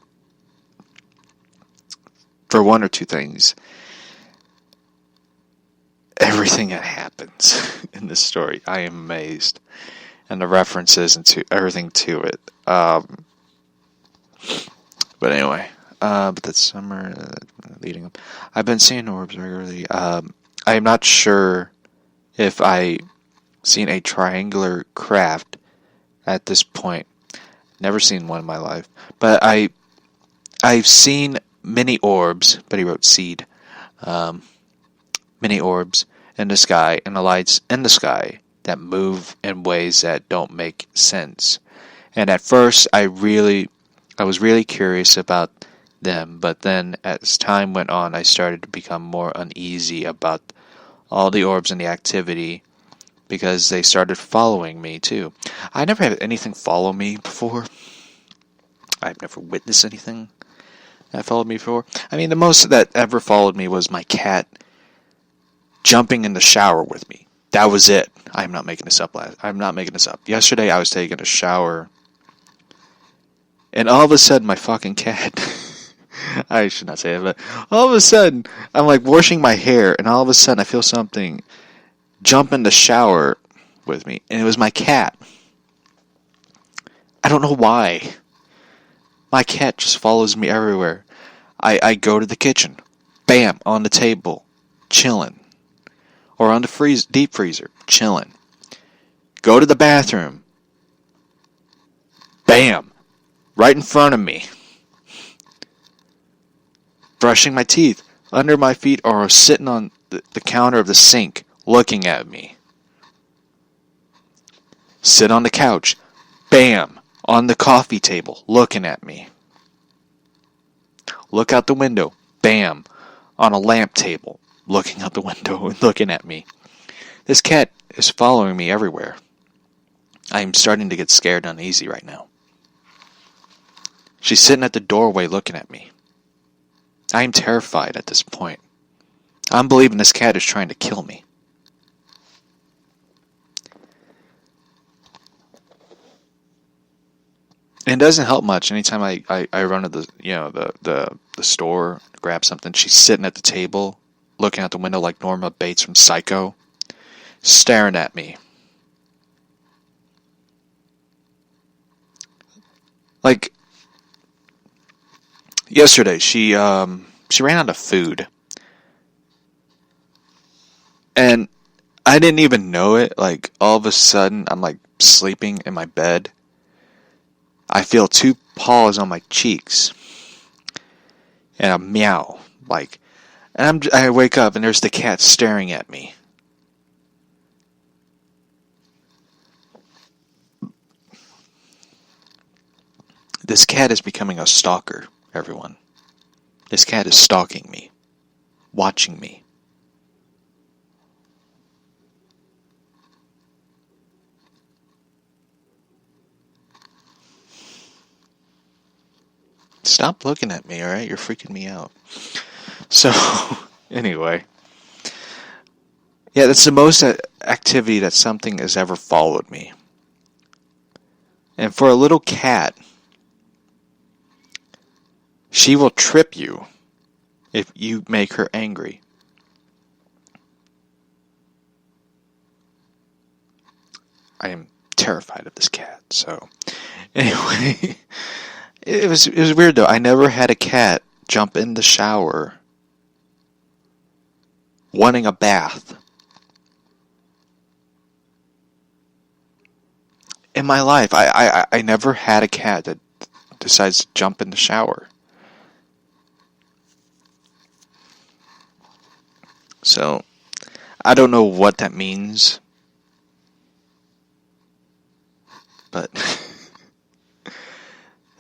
for one or two things. Everything that happens in this story, I am amazed, and the references and to everything to it. But anyway, but that summer leading up, I've been seeing orbs regularly. I am not sure if I seen a triangular craft at this point. Never seen one in my life, but I've seen many orbs. But he wrote seed. Many orbs in the sky and the lights in the sky that move in ways that don't make sense. And at first, I was really curious about them, but then as time went on, I started to become more uneasy about all the orbs and the activity because they started following me too. I never had anything follow me before. I've never witnessed anything that followed me before. I mean, the most that ever followed me was my cat jumping in the shower with me. That was it. I'm not making this up. Yesterday I was taking a shower, and all of a sudden my fucking cat, I should not say it, but all of a sudden I'm like washing my hair, and all of a sudden I feel something jump in the shower with me, and it was my cat. I don't know why. My cat just follows me everywhere. I go to the kitchen, bam, on the table, chilling. Or on the deep freezer, chilling. Go to the bathroom, bam, right in front of me. Brushing my teeth, under my feet, or sitting on the counter of the sink, looking at me. Sit on the couch, bam, on the coffee table, looking at me. Look out the window, bam, on a lamp table, looking out the window and looking at me. This cat is following me everywhere. I am starting to get scared and uneasy right now. She's sitting at the doorway looking at me. I am terrified at this point. I'm believing this cat is trying to kill me. it doesn't help much. Anytime I run to the store, grab something, she's sitting at the table, looking out the window like Norma Bates from Psycho, staring at me. Like, yesterday, she ran out of food. And I didn't even know it. Like, all of a sudden, I'm like sleeping in my bed. I feel two paws on my cheeks. And a meow. Like, and I wake up and there's the cat staring at me. This cat is becoming a stalker, everyone. This cat is stalking me. Watching me. Stop looking at me, alright? You're freaking me out. So, anyway. Yeah, that's the most activity that something has ever followed me. And for a little cat, she will trip you if you make her angry. I am terrified of this cat, so anyway, it was weird though. I never had a cat jump in the shower wanting a bath. In my life, I never had a cat that decides to jump in the shower. So, I don't know what that means. But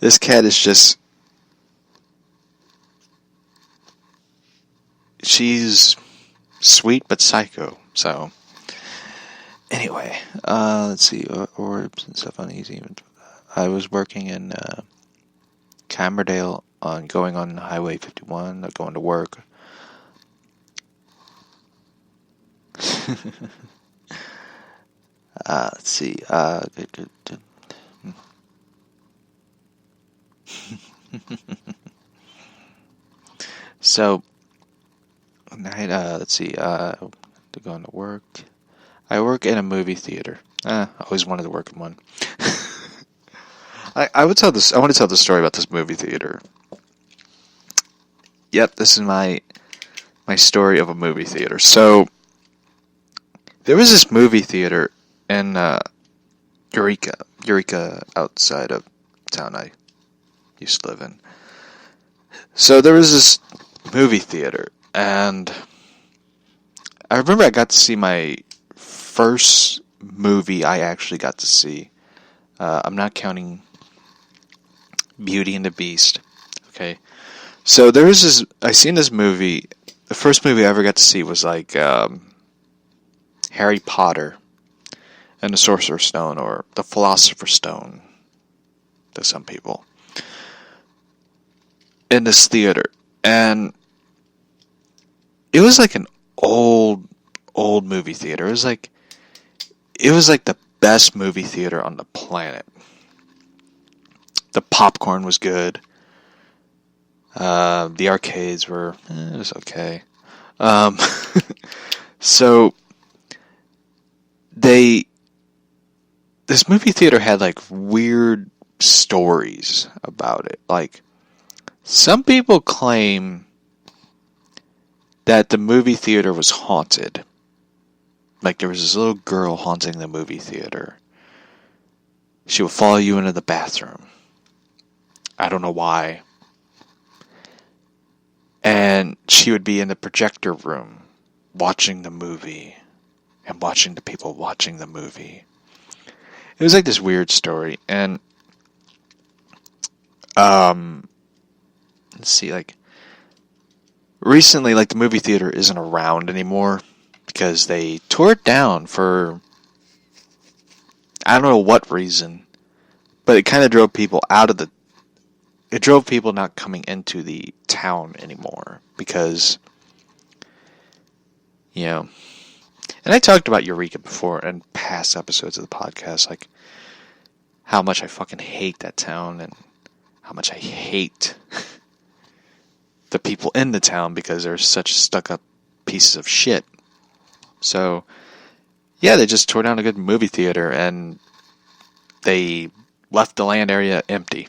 this cat is just... she's sweet but psycho, so... Anyway, let's see, orbs and stuff uneasy. I was working in Camerdale going on Highway 51, going to work. Let's see, good. So, let's see, going to work. I work in a movie theater. I always wanted to work in one. I want to tell the story about this movie theater. Yep, this is my story of a movie theater. So, there was this movie theater in Eureka, outside of town I used to live in. So there was this movie theater, and I remember I got to see my first movie I actually got to see. I'm not counting Beauty and the Beast. Okay, so there was this. I seen this movie. The first movie I ever got to see was like Harry Potter and the Sorcerer's Stone, or the Philosopher's Stone to some people, in this theater. And it was like an old movie theater. It was like the best movie theater on the planet. The popcorn was good. The arcades were, it was okay. So this movie theater had like weird stories about it. Like, some people claim that the movie theater was haunted. Like, there was this little girl haunting the movie theater. She would follow you into the bathroom. I don't know why. And she would be in the projector room watching the movie and watching the people watching the movie. It was like this weird story. And let's see, like, recently, like, the movie theater isn't around anymore because they tore it down for I don't know what reason, but it kind of drove people it drove people not coming into the town anymore because, you know, and I talked about Eureka before in past episodes of the podcast, like how much I fucking hate that town and how much I hate the people in the town because they're such stuck-up pieces of shit. So, yeah, they just tore down a good movie theater and they left the land area empty.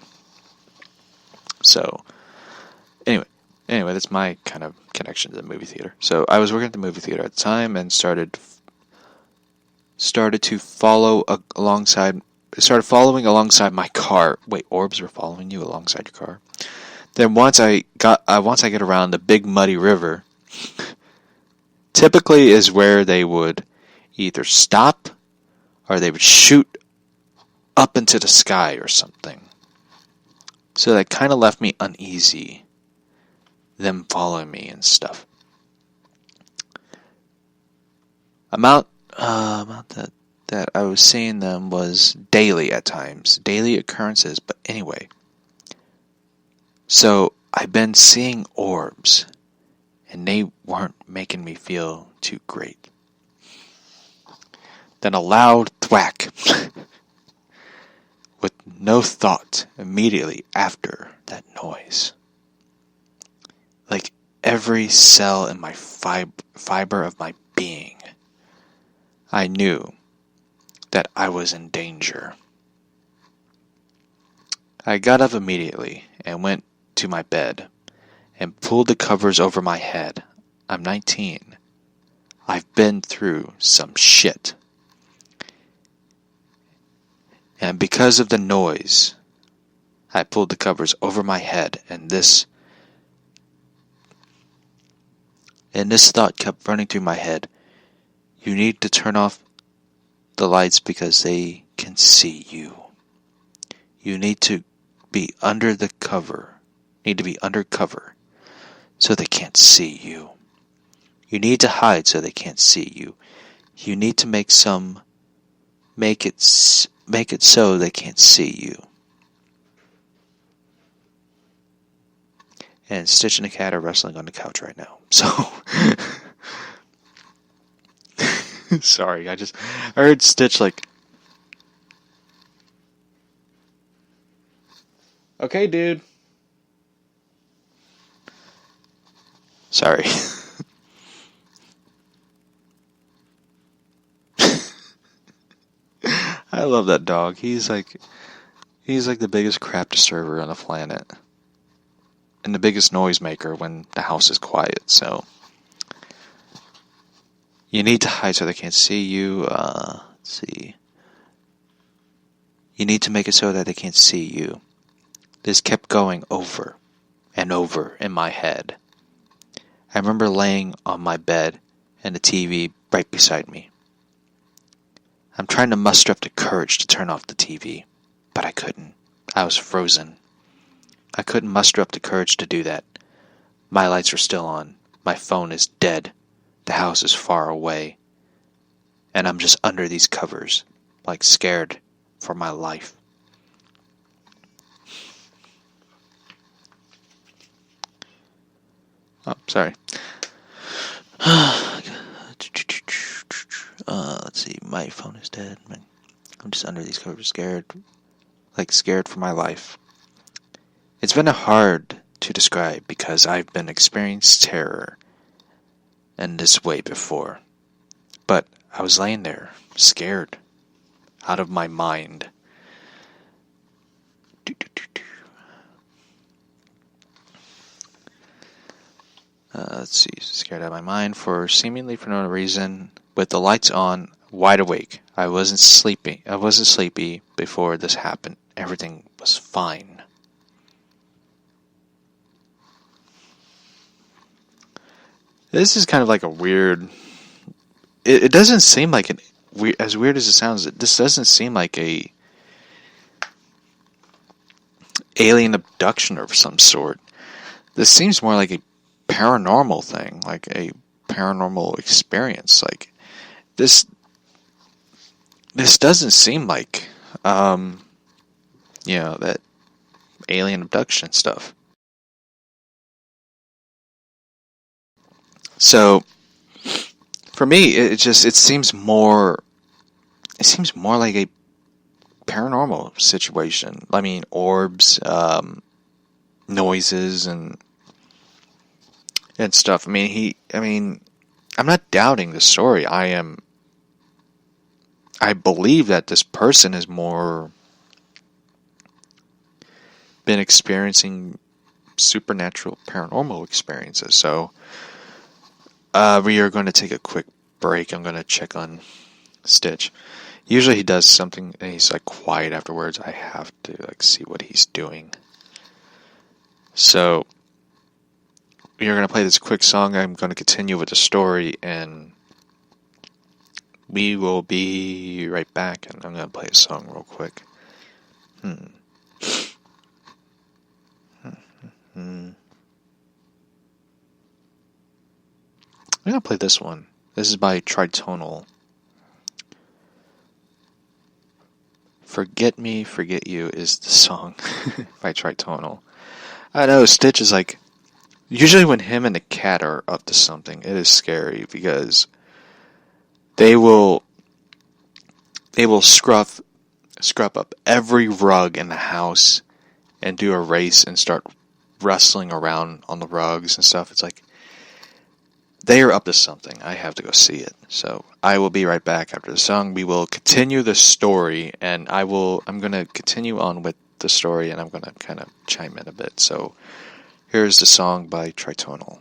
So, anyway, that's my kind of connection to the movie theater. So, I was working at the movie theater at the time and started to follow alongside. Started following alongside my car. Wait, orbs were following you alongside your car? Then once I get around the big muddy river, typically is where they would either stop or they would shoot up into the sky or something. So that kind of left me uneasy, them following me and stuff. Amount that I was seeing them was daily at times, daily occurrences, but anyway. So I've been seeing orbs, and they weren't making me feel too great. Then a loud thwack, with no thought immediately after that noise. Like every cell in my fiber of my being, I knew that I was in danger. I got up immediately and went to my bed and pulled the covers over my head. I'm 19. I've been through some shit. And because of the noise, I pulled the covers over my head, and this thought kept running through my head. You need to turn off the lights because they can see you. You need to be under the cover. Need to be under cover so they can't see you. You need to hide so they can't see you. You need to make it so they can't see you. And Stitch and the cat are wrestling on the couch right now. So sorry, I heard Stitch like, okay, dude. Sorry. I love that dog. He's like the biggest crap disturber on the planet. And the biggest noise maker when the house is quiet, so you need to hide so they can't see you. Let's see. You need to make it so that they can't see you. This kept going over and over in my head. I remember laying on my bed and the TV right beside me. I'm trying to muster up the courage to turn off the TV, but I couldn't. I was frozen. I couldn't muster up the courage to do that. My lights are still on. My phone is dead. The house is far away. And I'm just under these covers, like scared for my life. Oh, sorry. Let's see. My phone is dead. I'm just under these covers, scared for my life. It's been hard to describe because I've been experienced terror in this way before. But I was laying there, scared, out of my mind. Let's see, scared out of my mind seemingly for no reason, with the lights on, wide awake. I wasn't sleepy before this happened. Everything was fine. This is kind of like a weird. It doesn't seem like as weird as it sounds. This doesn't seem like a alien abduction of some sort. This seems more like a paranormal thing, like a paranormal experience. Like this doesn't seem like that alien abduction stuff. So, for me, it seems more like a paranormal situation. I mean, orbs, noises, and stuff. I'm not doubting the story. I believe that this person has more been experiencing supernatural paranormal experiences. So we are going to take a quick break. I'm going to check on Stitch. Usually he does something and he's like quiet afterwards. I have to like see what he's doing. So we are going to play this quick song. I'm going to continue with the story, and we will be right back. And I'm going to play a song real quick. I'm going to play this one. This is by Tritonal. Forget Me, Forget You is the song by Tritonal. I know, Stitch is like, usually when him and the cat are up to something, it is scary because they will scruff up every rug in the house and do a race and start wrestling around on the rugs and stuff. It's like, they are up to something. I have to go see it. So I will be right back after the song. We will continue the story, and I'm going to continue on with the story, and I'm going to kind of chime in a bit. So here's the song by Tritonal.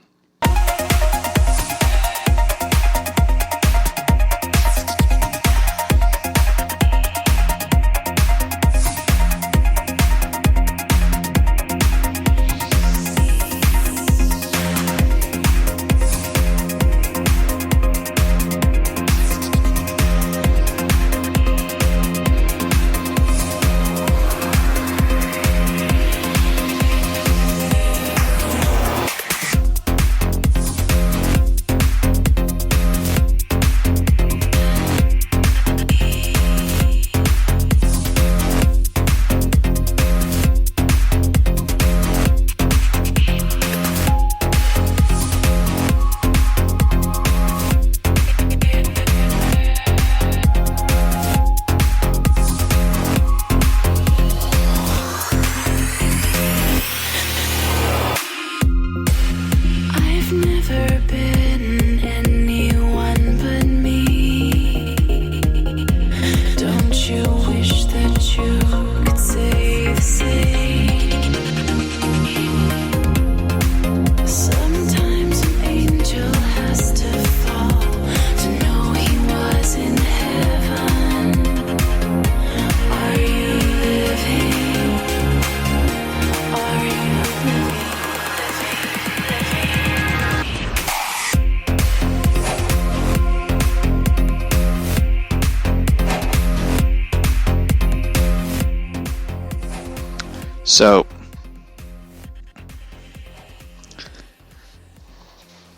So,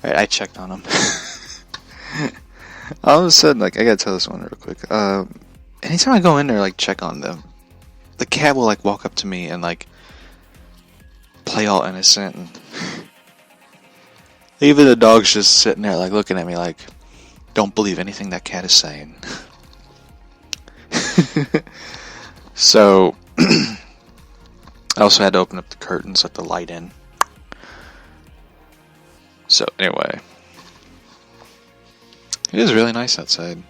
alright, I checked on him. All of a sudden, like, I gotta tell this one real quick. Anytime I go in there, like, check on them, the cat will, like, walk up to me and, like, play all innocent. And even the dog's just sitting there, like, looking at me like, don't believe anything that cat is saying. So, I also had to open up the curtains, let the light in. So, anyway. It is really nice outside.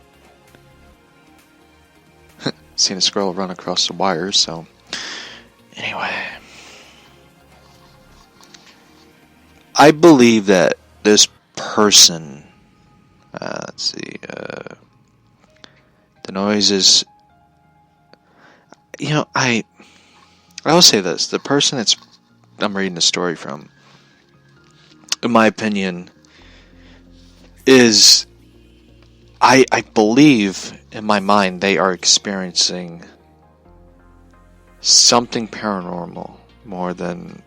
Seen a squirrel run across the wires, so... Anyway. I believe that this person... let's see... the noise is... You know, I will say this. The person I'm reading the story from, in my opinion, is... I believe, in my mind, they are experiencing something paranormal more than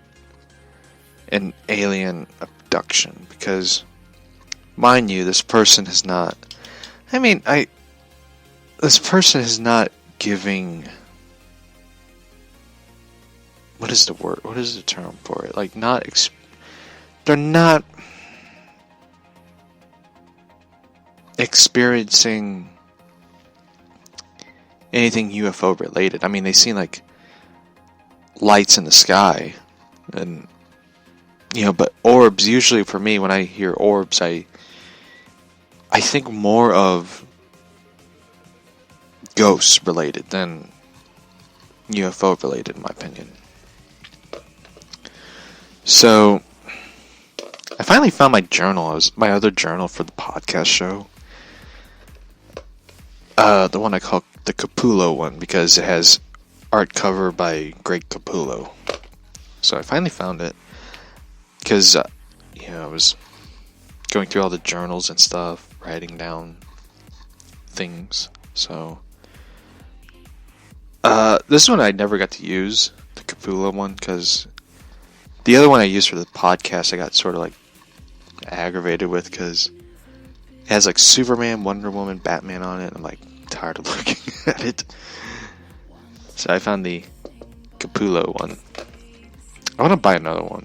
an alien abduction. Because, mind you, this person is not... This person is not giving... What is the word? What is the term for it? Like, they're not experiencing anything UFO related. I mean, they seen like lights in the sky, and but orbs. Usually, for me, when I hear orbs, I think more of ghosts related than UFO related, in my opinion. So, I finally found my journal. It was my other journal for the podcast show. The one I call the Capullo one, because it has art cover by Greg Capullo. So I finally found it, because, I was going through all the journals and stuff, writing down things. So, this one I never got to use, the Capullo one, because the other one I used for the podcast, I got sort of like aggravated with, because it has like Superman, Wonder Woman, Batman on it. I'm like tired of looking at it. So I found the Capullo one. I want to buy another one.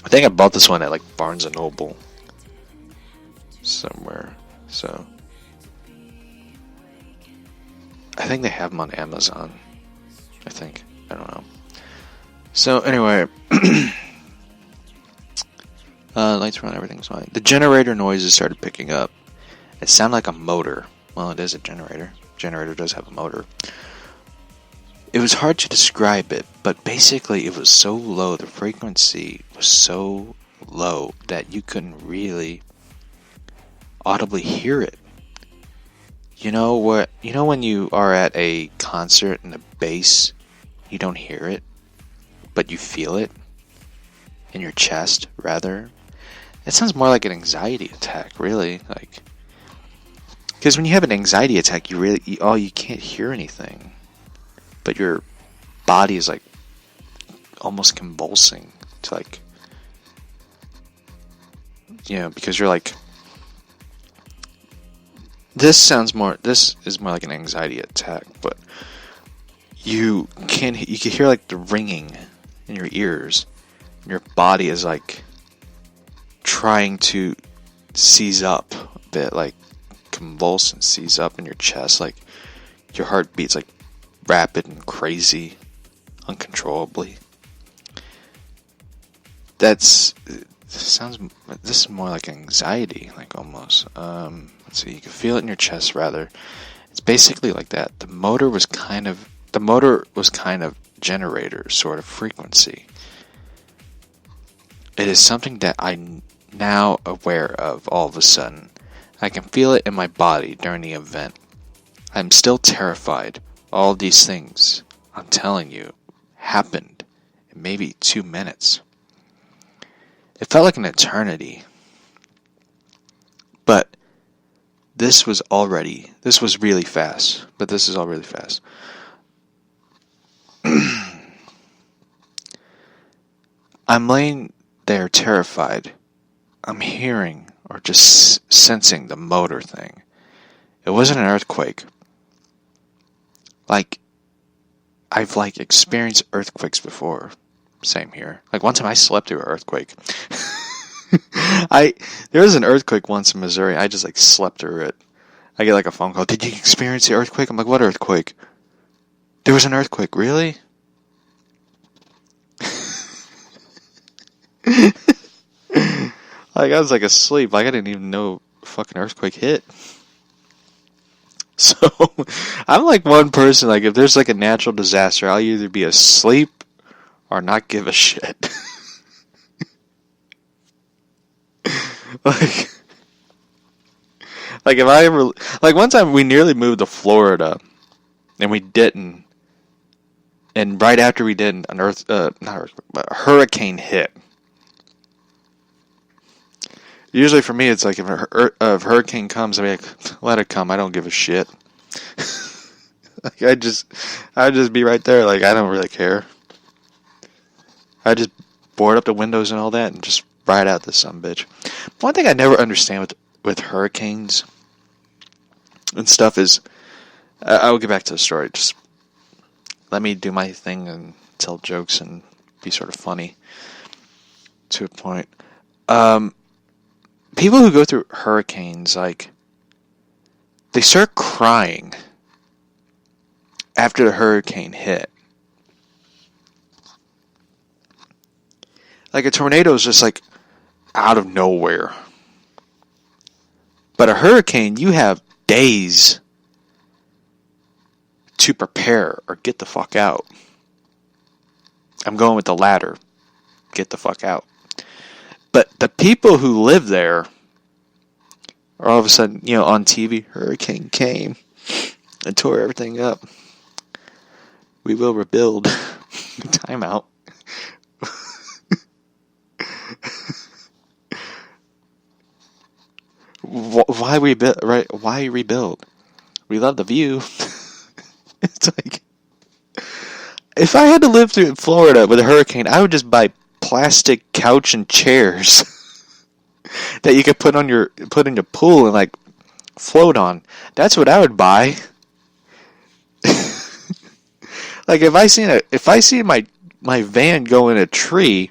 I think I bought this one at like Barnes and Noble somewhere. So I think they have them on Amazon. I don't know. So anyway, lights were on, everything's fine. The generator noises started picking up. It sounded like a motor. Well, it is a generator. Generator does have a motor. It was hard to describe it, but basically it was so low, the frequency was so low that you couldn't really audibly hear it. You know when you are at a concert and the bass, you don't hear it, but you feel it in your chest, rather? It sounds more like an anxiety attack, really. Like, because when you have an anxiety attack, you can't hear anything, but your body is like almost convulsing to like, because you're like, this is more like an anxiety attack, but you can hear like the ringing in your ears, and your body is like trying to seize up a bit, like convulse and seize up in your chest, like your heart beats like rapid and crazy, uncontrollably. This is more like anxiety, like almost. Let's see, you can feel it in your chest, rather. It's basically like that. The motor was kind of generator sort of frequency. It is something that I'm now aware of all of a sudden. I can feel it in my body during the event. I'm still terrified. All these things, I'm telling you, happened in maybe 2 minutes. It felt like an eternity. But this was really fast. But this is all really fast. I'm laying there terrified. I'm hearing or just sensing the motor thing. It wasn't an earthquake. Like, I've experienced earthquakes before. Same here. Like, one time I slept through an earthquake. There was an earthquake once in Missouri. I just slept through it. I get a phone call. Did you experience the earthquake? I'm like, what earthquake? There was an earthquake. Really? I was asleep. I didn't even know a fucking earthquake hit. So, I'm one person, if there's a natural disaster, I'll either be asleep or not give a shit. If I ever, one time we nearly moved to Florida, and we didn't, and right after we didn't, a hurricane hit. Usually for me, it's if a hurricane comes, I'm let it come. I don't give a shit. I'd just be right there. I don't really care. I just board up the windows and all that, and just ride out this sumbitch. One thing I never understand with hurricanes and stuff is, I will get back to the story. Just let me do my thing and tell jokes and be sort of funny to a point. People who go through hurricanes, they start crying after the hurricane hit. Like a tornado is just like out of nowhere. But a hurricane, you have days to prepare or get the fuck out. I'm going with the latter. Get the fuck out. But the people who live there are all of a sudden, on TV, hurricane came and tore everything up. We will rebuild. Time out. Why rebuild? Right? Why rebuild? We love the view. It's like, if I had to live through Florida with a hurricane, I would just buy plastic couch and chairs that you could put in your pool and like float on. That's what I would buy. Like if I see my van go in a tree,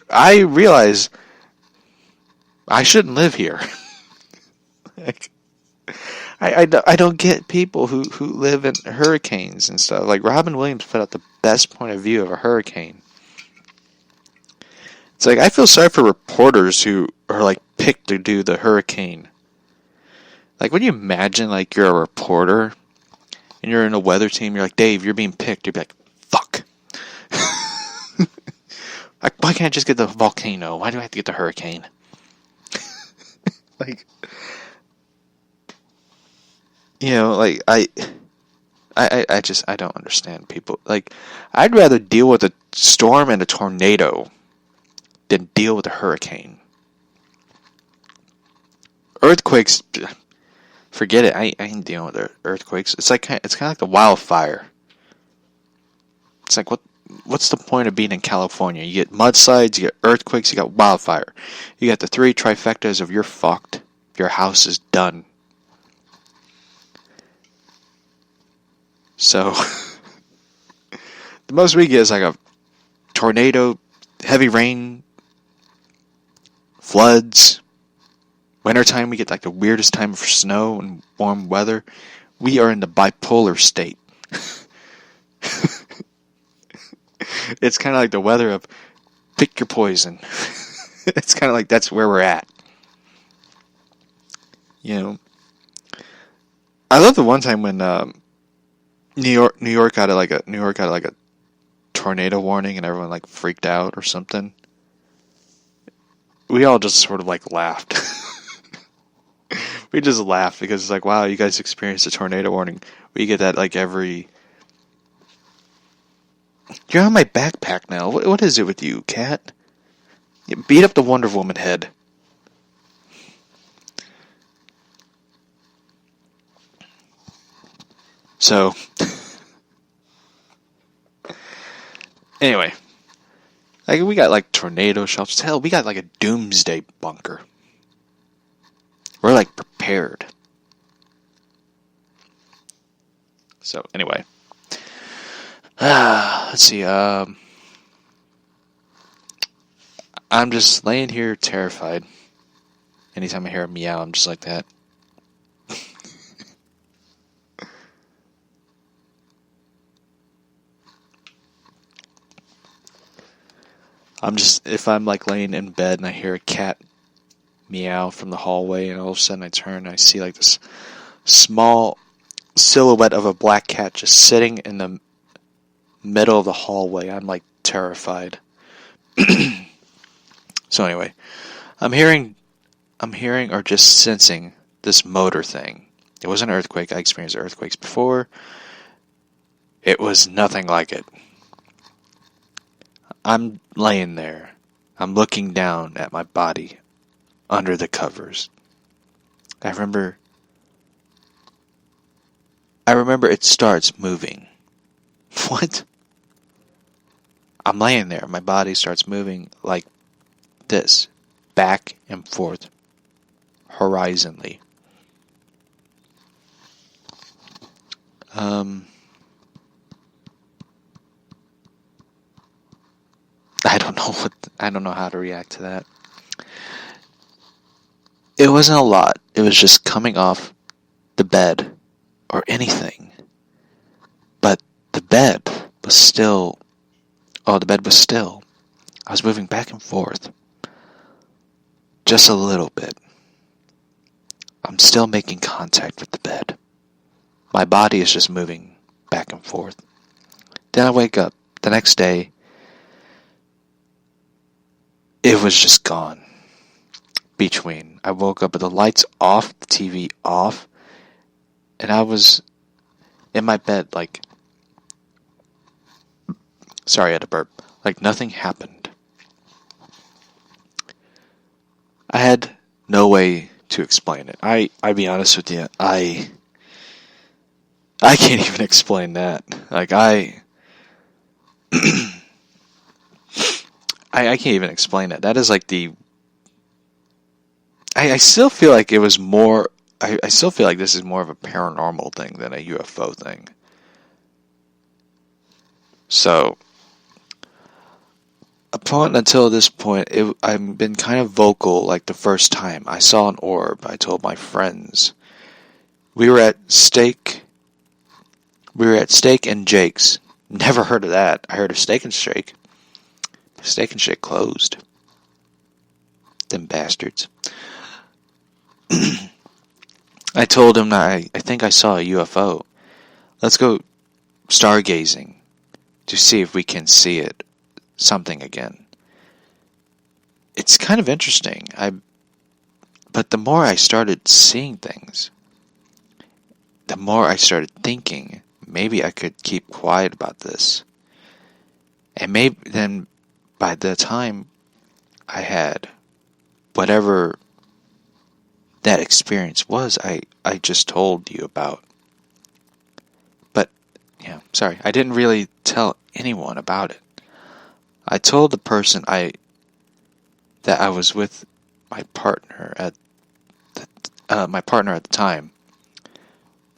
I realize I shouldn't live here. Like, I don't get people who live in hurricanes and stuff. Like Robin Williams put out the best point of view of a hurricane. It's like I feel sorry for reporters who are like picked to do the hurricane. Like when you imagine like you're a reporter and you're in a weather team, you're like, Dave, you're being picked. You'd be like, fuck. Like, why can't I just get the volcano? Why do I have to get the hurricane? Like, like I don't understand people. Like, I'd rather deal with a storm and a tornado than deal with a hurricane. Earthquakes, forget it. I ain't dealing with earthquakes. It's kind of like the wildfire. It's like what's the point of being in California? You get mudslides, you get earthquakes, you got wildfire. You got the three trifectas of you're fucked. Your house is done. So the most we get is like a tornado, heavy rain, floods. Wintertime, we get like the weirdest time for snow and warm weather. We are in the bipolar state. It's kind of like the weather of pick your poison. It's kind of like that's where we're at. I love the one time when New York got a tornado warning and everyone like freaked out or something. We all just sort of like laughed. We just laughed because it's like, wow, you guys experienced a tornado warning. We get that like every... You're on my backpack now. What is it with you, cat? You beat up the Wonder Woman head. So... Anyway. Like, we got like tornado shelters. Hell, we got like a doomsday bunker. We're like prepared. So anyway, let's see. I'm just laying here terrified. Anytime I hear a meow, I'm just like that. If I'm like laying in bed and I hear a cat meow from the hallway, and all of a sudden I turn and I see like this small silhouette of a black cat just sitting in the middle of the hallway, I'm like terrified. So anyway, I'm hearing or just sensing this motor thing. It was an earthquake. I experienced earthquakes before. It was nothing like it. I'm laying there. I'm looking down at my body under the covers. I remember it starts moving. What? I'm laying there. My body starts moving like this, back and forth, horizontally. I don't know how to react to that. It wasn't a lot. It was just coming off the bed or anything. But the bed was still. Oh, the bed was still. I was moving back and forth. Just a little bit. I'm still making contact with the bed. My body is just moving back and forth. Then I wake up. The next day, it was just gone. Between. I woke up with the lights off, the TV off, and I was in my bed like... Sorry, I had to burp. Like nothing happened. I had no way to explain it. I be honest with you, I can't even explain that. Like I can't even explain it. That is like the... I still feel like it was more... I still feel like this is more of a paranormal thing than a UFO thing. So, until this point, I've been kind of vocal. Like the first time I saw an orb, I told my friends. We were at Steak and Jake's. Never heard of that. I heard of Steak and Shake. Steak and Shake closed. Them bastards. I told him that I think I saw a UFO. Let's go stargazing to see if we can see it. Something again. It's kind of interesting. But the more I started seeing things, the more I started thinking, maybe I could keep quiet about this. And maybe then by the time I had whatever that experience was, I just told you about. But, yeah, sorry, I didn't really tell anyone about it. I told the person that I was with my partner at the time,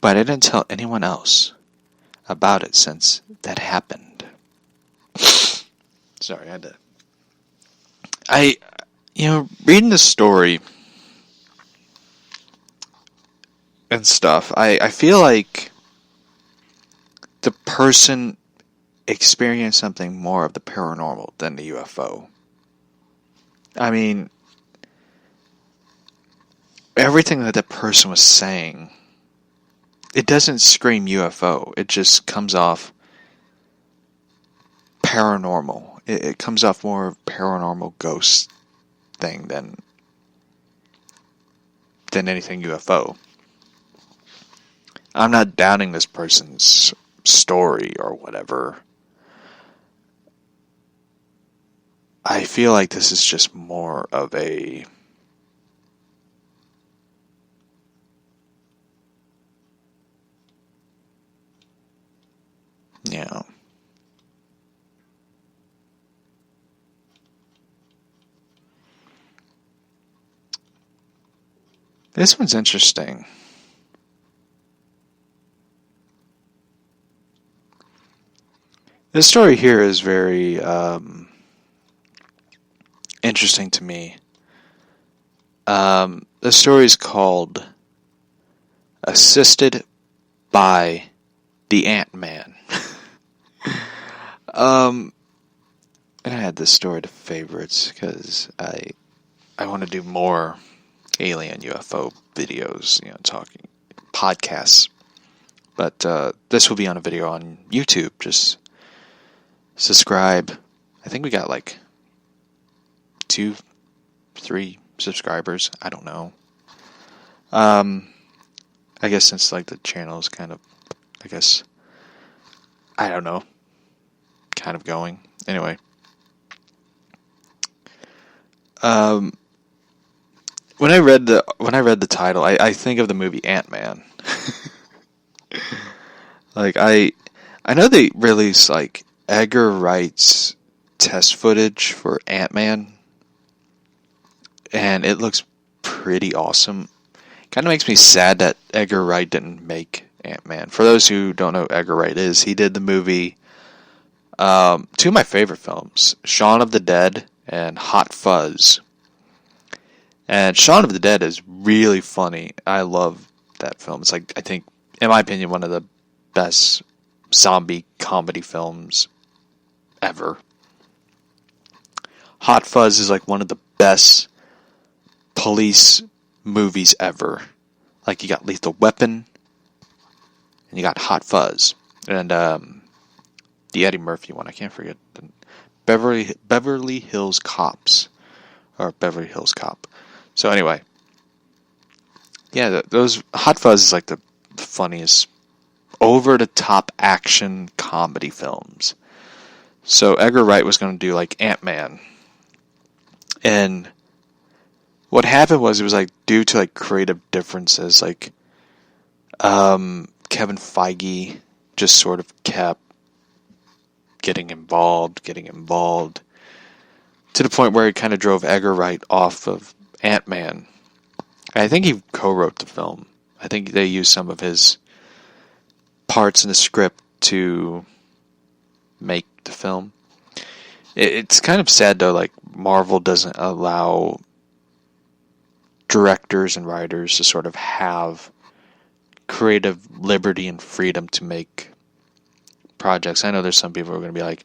but I didn't tell anyone else about it since that happened. Sorry, reading the story and stuff, I feel like the person experienced something more of the paranormal than the UFO. I mean, everything that that person was saying, it doesn't scream UFO. It just comes off paranormal. It comes off more paranormal ghost thing than anything UFO. I'm not doubting this person's story or whatever. I feel like this is just more of a... Yeah. This one's interesting. This story here is very interesting to me. The story is called Assisted by the Ant-Man. And I had this story to favorites because I want to do more alien UFO videos, talking podcasts. But this will be on a video on YouTube. Just subscribe. I think we got like 2-3 subscribers. I don't know. I guess since like the channel is kind of, I don't know, kind of going. Anyway. When I read the title, I think of the movie Ant-Man. Like I know they released like Edgar Wright's test footage for Ant-Man, and it looks pretty awesome. Kind of makes me sad that Edgar Wright didn't make Ant-Man. For those who don't know who Edgar Wright is, he did the movie, 2 of my favorite films, Shaun of the Dead and Hot Fuzz. And Shaun of the Dead is really funny. I love that film. It's like, I think, in my opinion, one of the best zombie comedy films ever. Hot Fuzz is like one of the best police movies ever. Like, you got Lethal Weapon, and you got Hot Fuzz, and the Eddie Murphy one. I can't forget Beverly Hills Cops, or Beverly Hills Cop. So anyway, yeah, those Hot Fuzz is like the funniest, over-the-top action comedy films. So Edgar Wright was going to do like Ant-Man, and what happened was, it was like due to like creative differences, like Kevin Feige just sort of kept getting involved to the point where he kind of drove Edgar Wright off of Ant-Man. I think he co-wrote the film. I think they used some of his parts in the script to make the film. It's kind of sad though, like Marvel doesn't allow directors and writers to sort of have creative liberty and freedom to make projects. I know there's some people who are going to be like,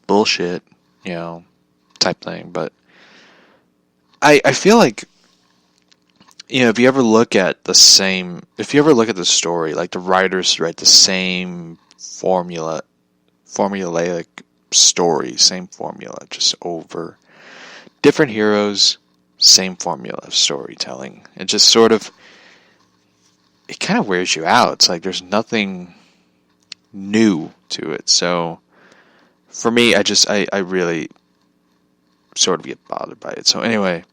bullshit, type thing, but I feel like, if you ever look at the story, like the writers write the same formulaic story, same formula, just over different heroes, same formula of storytelling. It just sort of, it kind of wears you out. It's like there's nothing new to it. So for me, I really sort of get bothered by it. So anyway,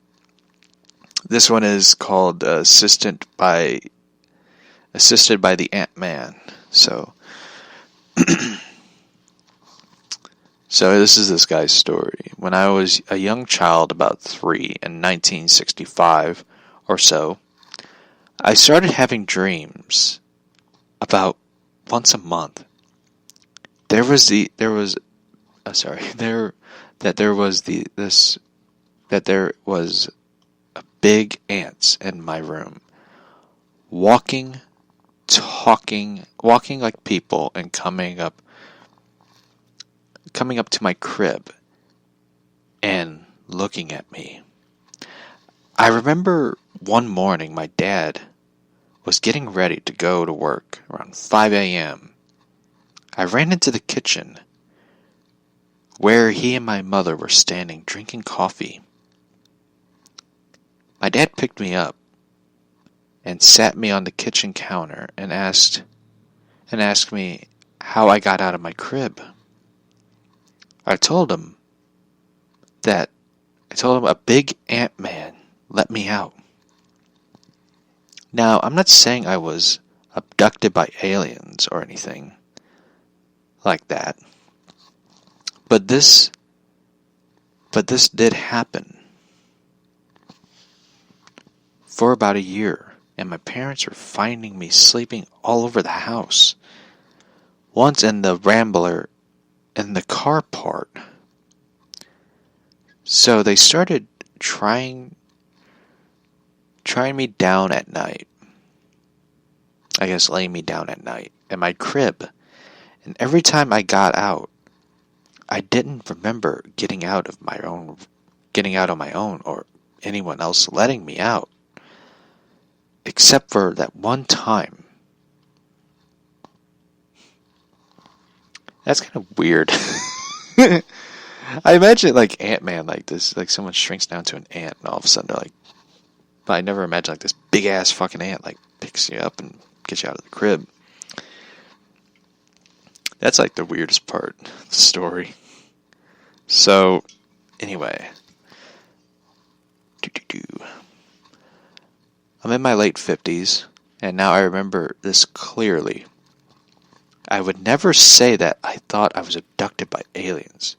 this one is called Assisted by the Ant-Man. So So this is this guy's story. When I was a young child, about 3, in 1965 or so, I started having dreams about once a month. There was a big ants in my room, walking like people, and coming up to my crib and looking at me. I remember one morning my dad was getting ready to go to work around 5 a.m. I ran into the kitchen where he and my mother were standing drinking coffee. My dad picked me up and sat me on the kitchen counter and asked me how I got out of my crib. I told him a big ant-man let me out. Now, I'm not saying I was abducted by aliens or anything like that. But this did happen for about a year, and my parents were finding me sleeping all over the house. Once in the Rambler, in the car part. So they started trying me down at night. I guess laying me down at night in my crib. And every time I got out, I didn't remember getting out on my own, or anyone else letting me out. Except for that one time. That's kind of weird. I imagine like Ant-Man like this, like someone shrinks down to an ant and all of a sudden they're like, but I never imagined like this big ass fucking ant like picks you up and gets you out of the crib. That's like the weirdest part of the story. So, anyway. I'm in my late 50s, and now I remember this clearly. I would never say that I thought I was abducted by aliens.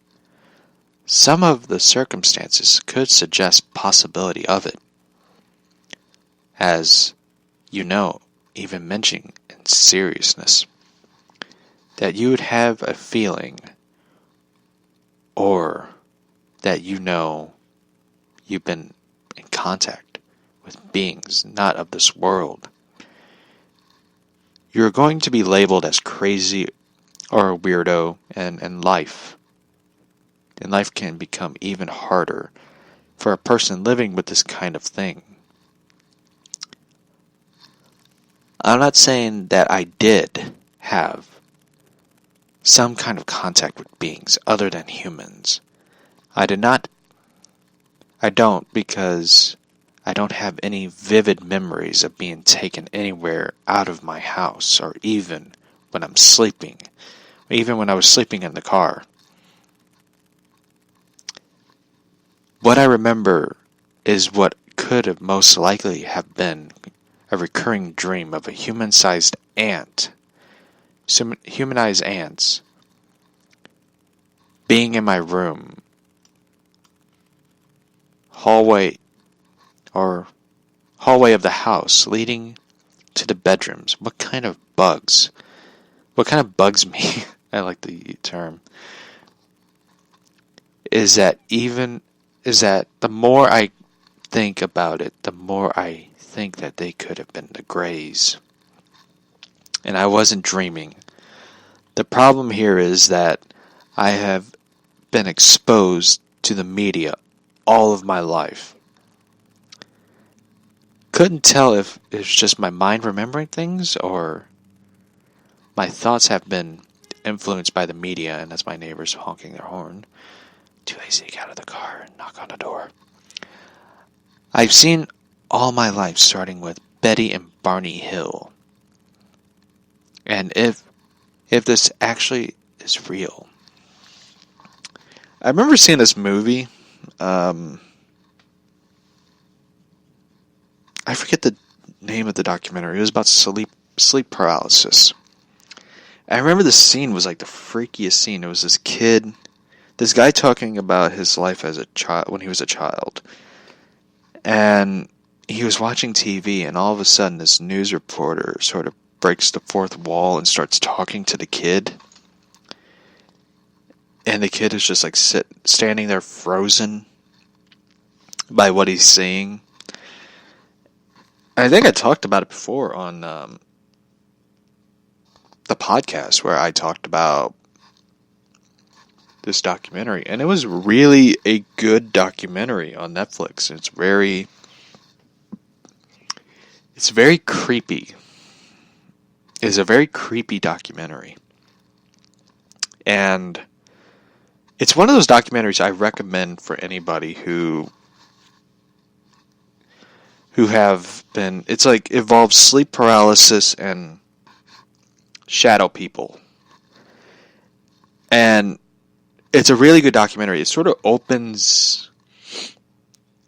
Some of the circumstances could suggest possibility of it. As you know, even mentioning in seriousness, that you would have a feeling, or that you've been in contact with beings not of this world. you're going to be labeled as crazy or a weirdo, and life can become even harder for a person living with this kind of thing. I'm not saying that I did have some kind of contact with beings other than humans. I don't, because I don't have any vivid memories of being taken anywhere out of my house, or even when I'm sleeping, even when I was sleeping in the car. What I remember is what could have most likely have been a recurring dream of a human-sized ant, humanized ants, being in my room, hallway of the house leading to the bedrooms. What kind of bugs me, I like the term, is that the more I think about it, the more I think that they could have been the Greys. And I wasn't dreaming. The problem here is that I have been exposed to the media all of my life. Couldn't tell if it's just my mind remembering things, or my thoughts have been influenced by the media, and that's my neighbors honking their horn. Too lazy to get out of the car and knock on the door. I've seen all my life, starting with Betty and Barney Hill. And if this actually is real. I remember seeing this movie. I forget the name of the documentary. It was about sleep paralysis. I remember the scene was like the freakiest scene. It was this guy talking about his life as a child, when he was a child. And he was watching TV, and all of a sudden this news reporter sort of breaks the fourth wall and starts talking to the kid. And the kid is just like standing there frozen by what he's seeing. I think I talked about it before on the podcast, where I talked about this documentary, and it was really a good documentary on Netflix. It's very creepy. It's a very creepy documentary, and it's one of those documentaries I recommend for anybody who have been. It's like involves sleep paralysis and shadow people, and it's a really good documentary. It sort of opens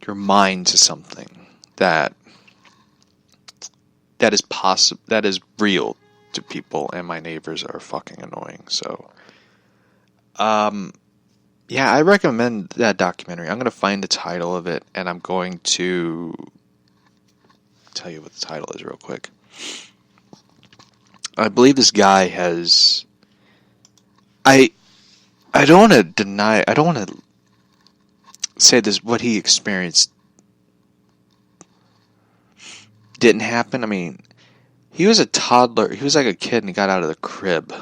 your mind to something that is real to people, and my neighbors are fucking annoying. So, yeah, I recommend that documentary. I'm going to find the title of it, and I'm going to tell you what the title is real quick. I believe this guy has... I don't want to deny... I don't want to say this, what he experienced didn't happen. I mean, he was a toddler. He was like a kid, and he got out of the crib.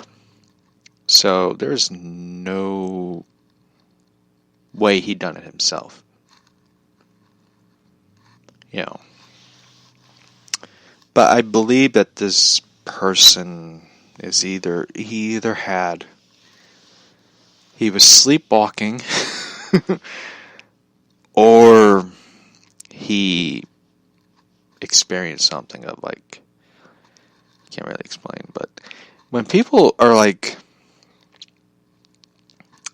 So there's no way he done it himself. You know. But I believe that this person is he was sleepwalking, or he experienced something of like, can't really explain, but when people are like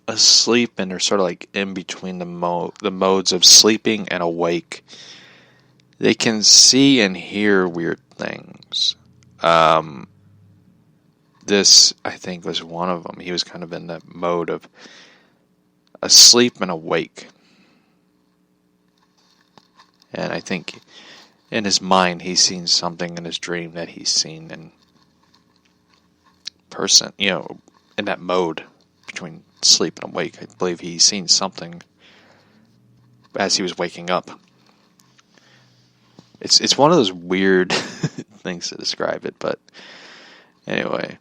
asleep and they're sort of like in between the modes of sleeping and awake, they can see and hear weird things. This, I think, was one of them. He was kind of in that mode of asleep and awake. And I think in his mind, he's seen something in his dream that he's seen in person, in that mode between sleep and awake. I believe he's seen something as he was waking up. It's one of those weird things to describe it, but Anyway,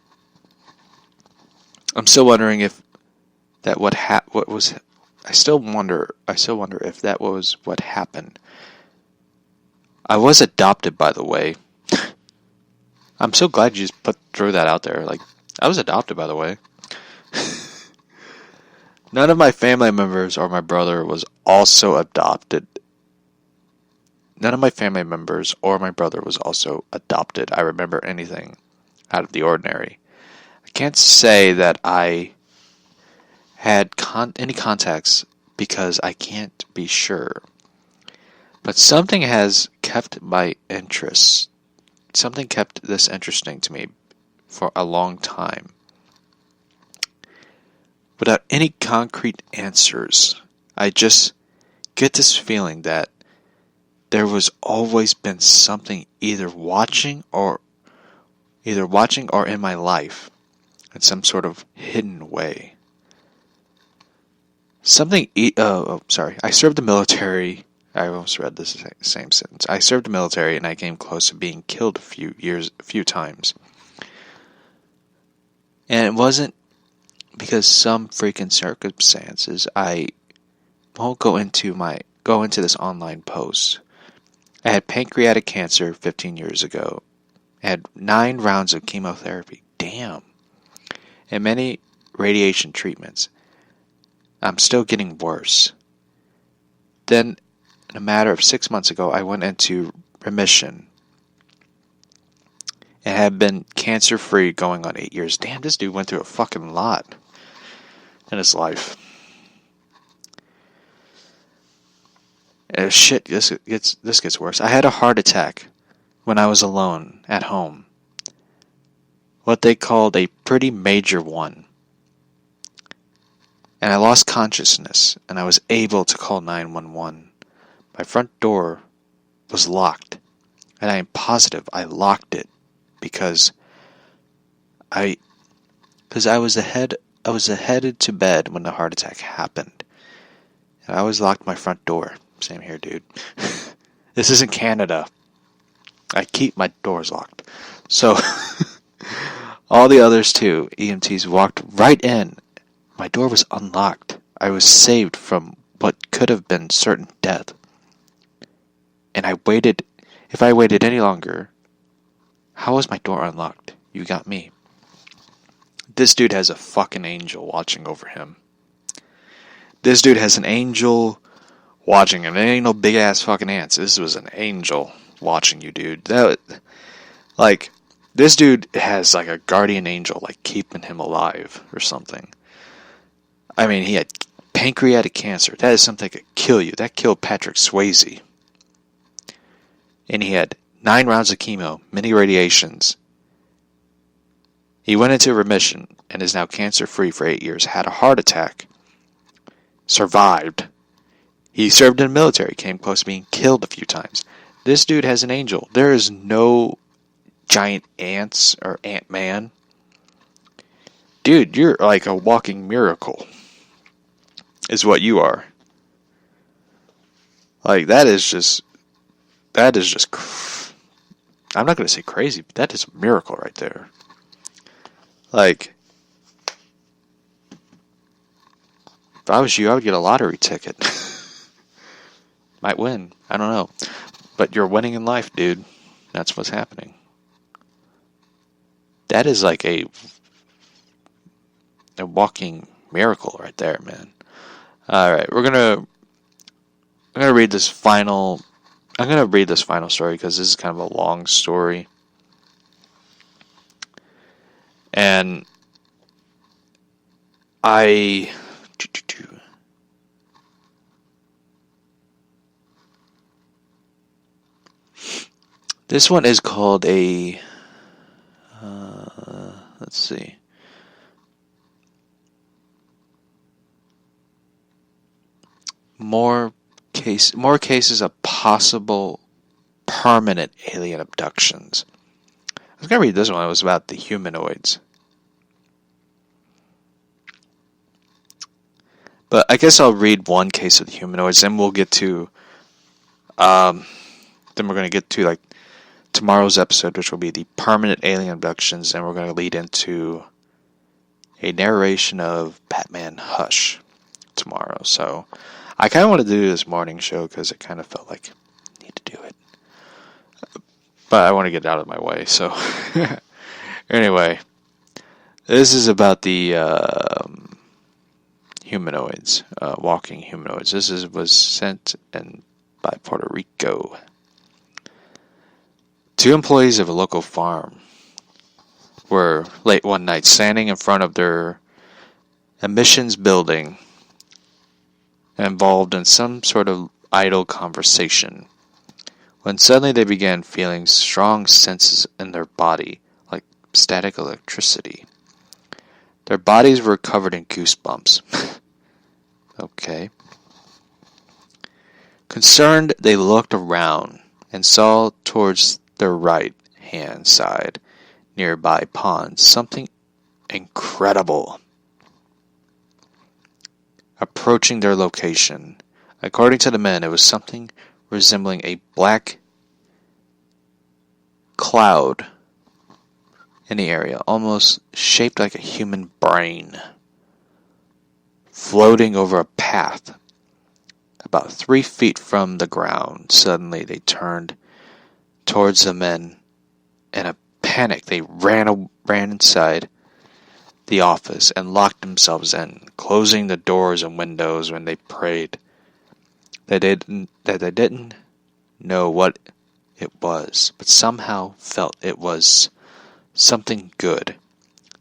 I'm still wondering if that what was. I still wonder if that was what happened. I was adopted, by the way. I'm so glad you just threw that out there. Like, I was adopted, by the way. None of my family members or my brother was also adopted. None of my family members or my brother was also adopted. I remember anything out of the ordinary. I can't say that I had any contacts because I can't be sure. But something has kept my interest. Something kept this interesting to me for a long time. Without any concrete answers, I just get this feeling that there was always been something either watching or in my life in some sort of hidden way. I served the military. I almost read this same sentence. I served the military and I came close to being killed a few times. And it wasn't because some freaking circumstances. I won't go into this online post. I had pancreatic cancer 15 years ago. I had 9 rounds of chemotherapy. Damn. And many radiation treatments. I'm still getting worse. Then, in a matter of 6 months ago, I went into remission. And had been cancer-free going on 8 years. Damn, this dude went through a fucking lot in his life. And shit, this gets worse. I had a heart attack when I was alone at home. What they called a pretty major one. And I lost consciousness, and I was able to call 911. My front door was locked, and I am positive I locked it because I was headed to bed when the heart attack happened. And I always locked my front door. Same here, dude. This isn't Canada. I keep my doors locked. So, all the others too, EMTs walked right in. My door was unlocked. I was saved from what could have been certain death. And I waited. If I waited any longer, how was my door unlocked? You got me. This dude has a fucking angel watching over him. This dude has an angel watching him. It ain't no big ass fucking ants. This was an angel watching you, dude. This dude has like a guardian angel, like keeping him alive or something. I mean, he had pancreatic cancer. That is something that could kill you. That killed Patrick Swayze. And he had 9 rounds of chemo, many radiations. He went into remission and is now cancer-free for 8 years. Had a heart attack. Survived. He served in the military. Came close to being killed a few times. This dude has an angel. There is no giant ants or Ant-Man. Dude, you're like a walking miracle. Is what you are. Like, that is just I'm not going to say crazy, but that is a miracle right there. Like, if I was you, I would get a lottery ticket. Might win. I don't know. But you're winning in life, dude. That's what's happening. That is like a walking miracle right there, man. Alright, I'm gonna read this final story because this is kind of a long story. And this one is called let's see. More cases of possible permanent alien abductions. I was going to read this one. It was about the humanoids. But I guess I'll read one case of the humanoids, then we'll get to then we're going to get to like tomorrow's episode, which will be the permanent alien abductions, and we're going to lead into a narration of Batman Hush tomorrow. So I kind of want to do this morning show because it kind of felt like I need to do it. But I want to get it out of my way. So anyway, this is about the humanoids, walking humanoids. Was sent in by Puerto Rico. 2 employees of a local farm were late one night standing in front of their emissions building, involved in some sort of idle conversation, when suddenly they began feeling strong senses in their body, like static electricity. Their bodies were covered in goosebumps. Okay. Concerned, they looked around and saw towards their right-hand side, nearby pond, something incredible approaching their location. According to the men, it was something resembling a black cloud in the area, almost shaped like a human brain, floating over a path about 3 feet from the ground. Suddenly they turned towards the men. In a panic, they ran inside the office and locked themselves in, closing the doors and windows when they prayed that they didn't know what it was, but somehow felt it was something good.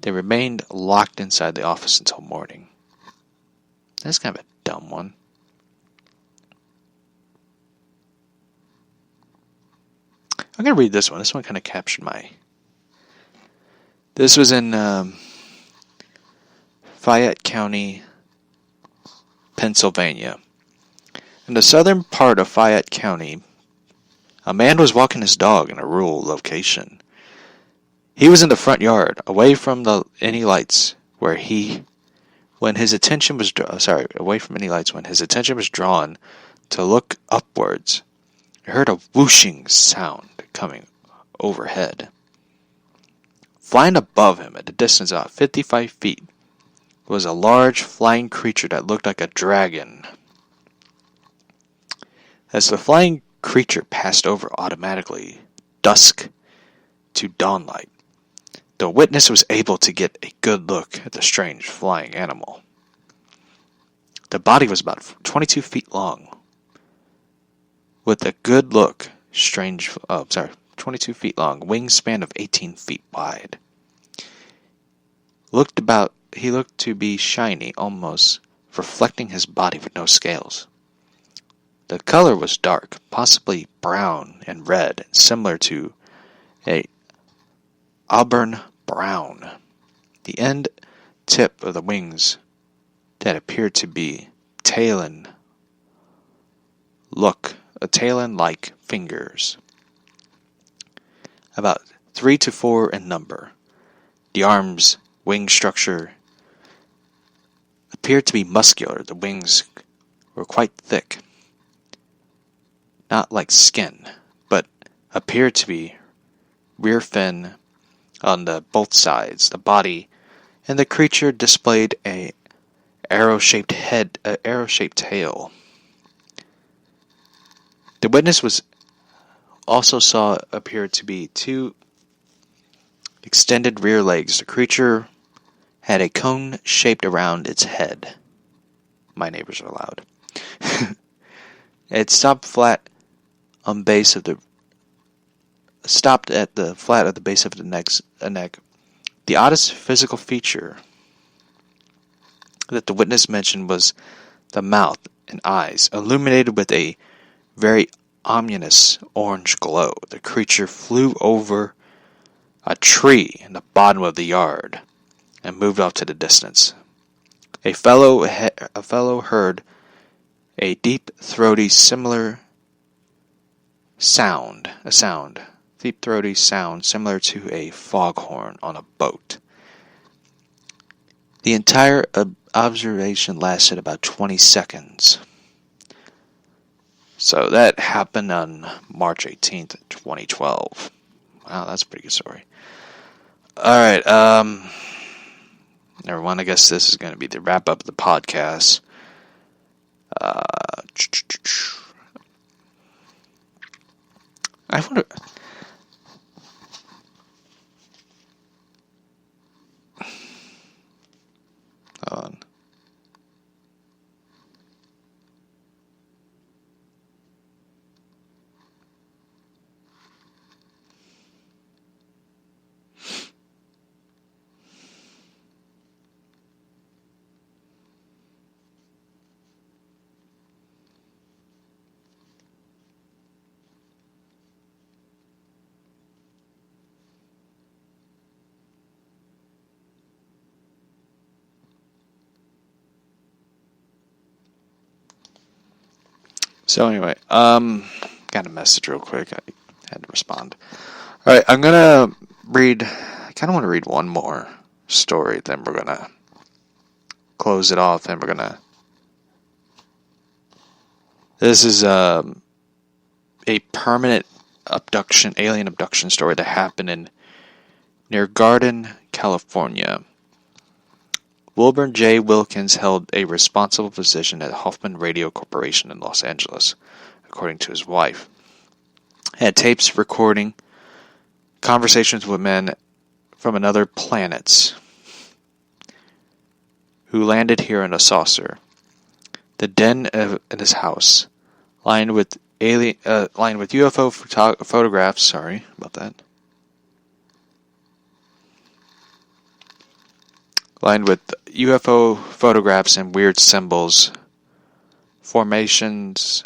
They remained locked inside the office until morning. That's kind of a dumb one. I'm going to read this one. This one kind of captured my... This was in Fayette County, Pennsylvania. In the southern part of Fayette County, a man was walking his dog in a rural location. He was in the front yard, away from any lights, when his attention was drawn to look upwards. He heard a whooshing sound coming overhead. Flying above him at a distance of 55 feet was a large flying creature that looked like a dragon. As the flying creature passed over automatically, dusk to dawnlight, the witness was able to get a good look at the strange flying animal. The body was about 22 feet long, with a good look, 22 feet long, wingspan of 18 feet wide. He looked to be shiny, almost reflecting his body with no scales. The color was dark, possibly brown and red, similar to a auburn brown. The end tip of the wings that appeared to be talon-like fingers, about 3 to 4 in number. The arms' wing structure appeared to be muscular. The wings were quite thick, not like skin, but appeared to be rear fin on both sides. The body and the creature displayed a arrow-shaped tail. The witness also appeared to be 2 extended rear legs. The creature had a cone shaped around its head. My neighbors are loud. It stopped at the flat of the base of the neck. The oddest physical feature that the witness mentioned was the mouth and eyes, illuminated with a very ominous orange glow. The creature flew over a tree in the bottom of the yard and moved off to the distance. A fellow heard a deep, throaty, similar sound similar to a foghorn on a boat. The entire observation lasted about 20 seconds. So that happened on March 18th, 2012. Wow, that's a pretty good story. Alright, everyone, I guess this is going to be the wrap-up of the podcast. I wonder... Hold on. So anyway, got a message real quick. I had to respond. All right, I'm gonna read. I kind of want to read one more story. Then we're gonna close it off, and we're gonna. This is a permanent alien abduction story that happened near Garden, California. Wilbur J. Wilkins held a responsible position at Hoffman Radio Corporation in Los Angeles, according to his wife. He had tapes recording conversations with men from another planets who landed here in a saucer. The den in his house, lined with UFO photographs. Sorry about that. Lined with UFO photographs and weird symbols, formations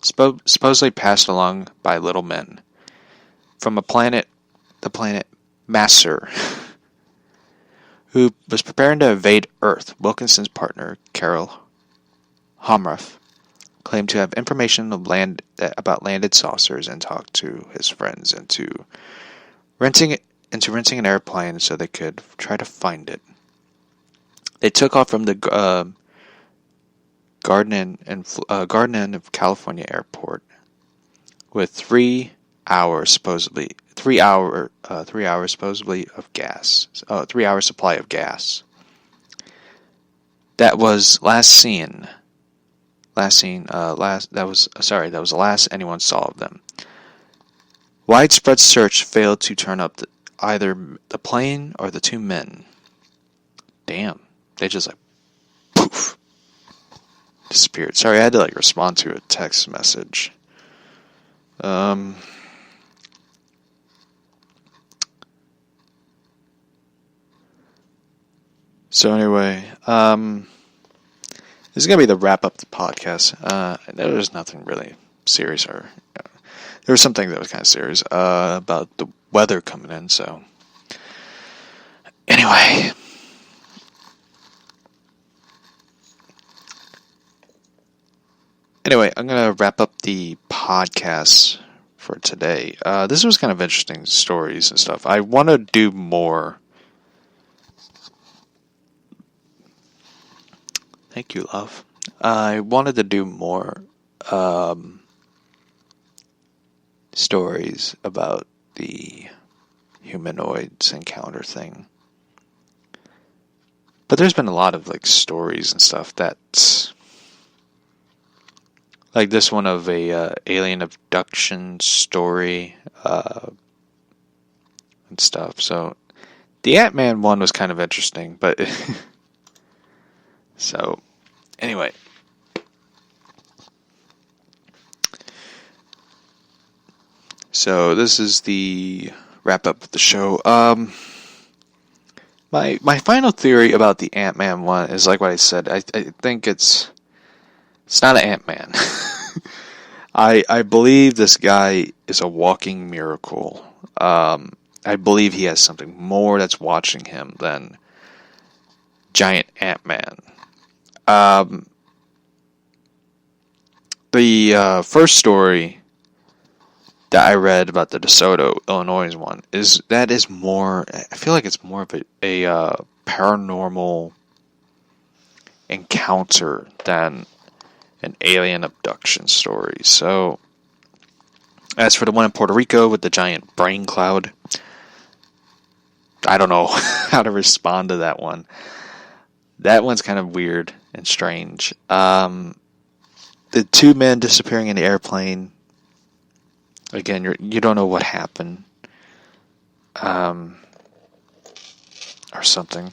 supposedly passed along by little men from the planet Masser, who was preparing to invade Earth. Wilkinson's partner, Carol Homruff, claimed to have information about landed saucers and talked to his friends into renting an airplane so they could try to find it. They took off from the Garden of California airport with 3 hours supposedly of gas. 3 hour supply of gas. That was last seen. That was the last anyone saw of them. Widespread search failed to turn up either the plane or the two men. Damn. They just poof. Disappeared. Sorry, I had to respond to a text message. So anyway, this is going to be the wrap up the podcast. There's nothing really serious there was something that was kind of serious about the weather coming in, so anyway. I'm going to wrap up the podcast for today. This was kind of interesting stories and stuff. I want to do more. Thank you, love. I wanted to do more stories about the humanoids encounter thing. But there's been a lot of stories and stuff that's like this one of a alien abduction story and stuff. So the Ant-Man one was kind of interesting, but so anyway. So this is the wrap up of the show. My final theory about the Ant-Man one is like what I said. I think it's not an Ant-Man. I believe this guy is a walking miracle. I believe he has something more that's watching him than giant Ant-Man. The first story that I read about the DeSoto, Illinois one is more. I feel like it's more of a paranormal encounter than an alien abduction story. So As for the one in Puerto Rico with the giant brain cloud, I don't know how to respond to that one. That one's kind of weird and strange. The two men disappearing in the airplane. Again, you don't know what happened. Or something.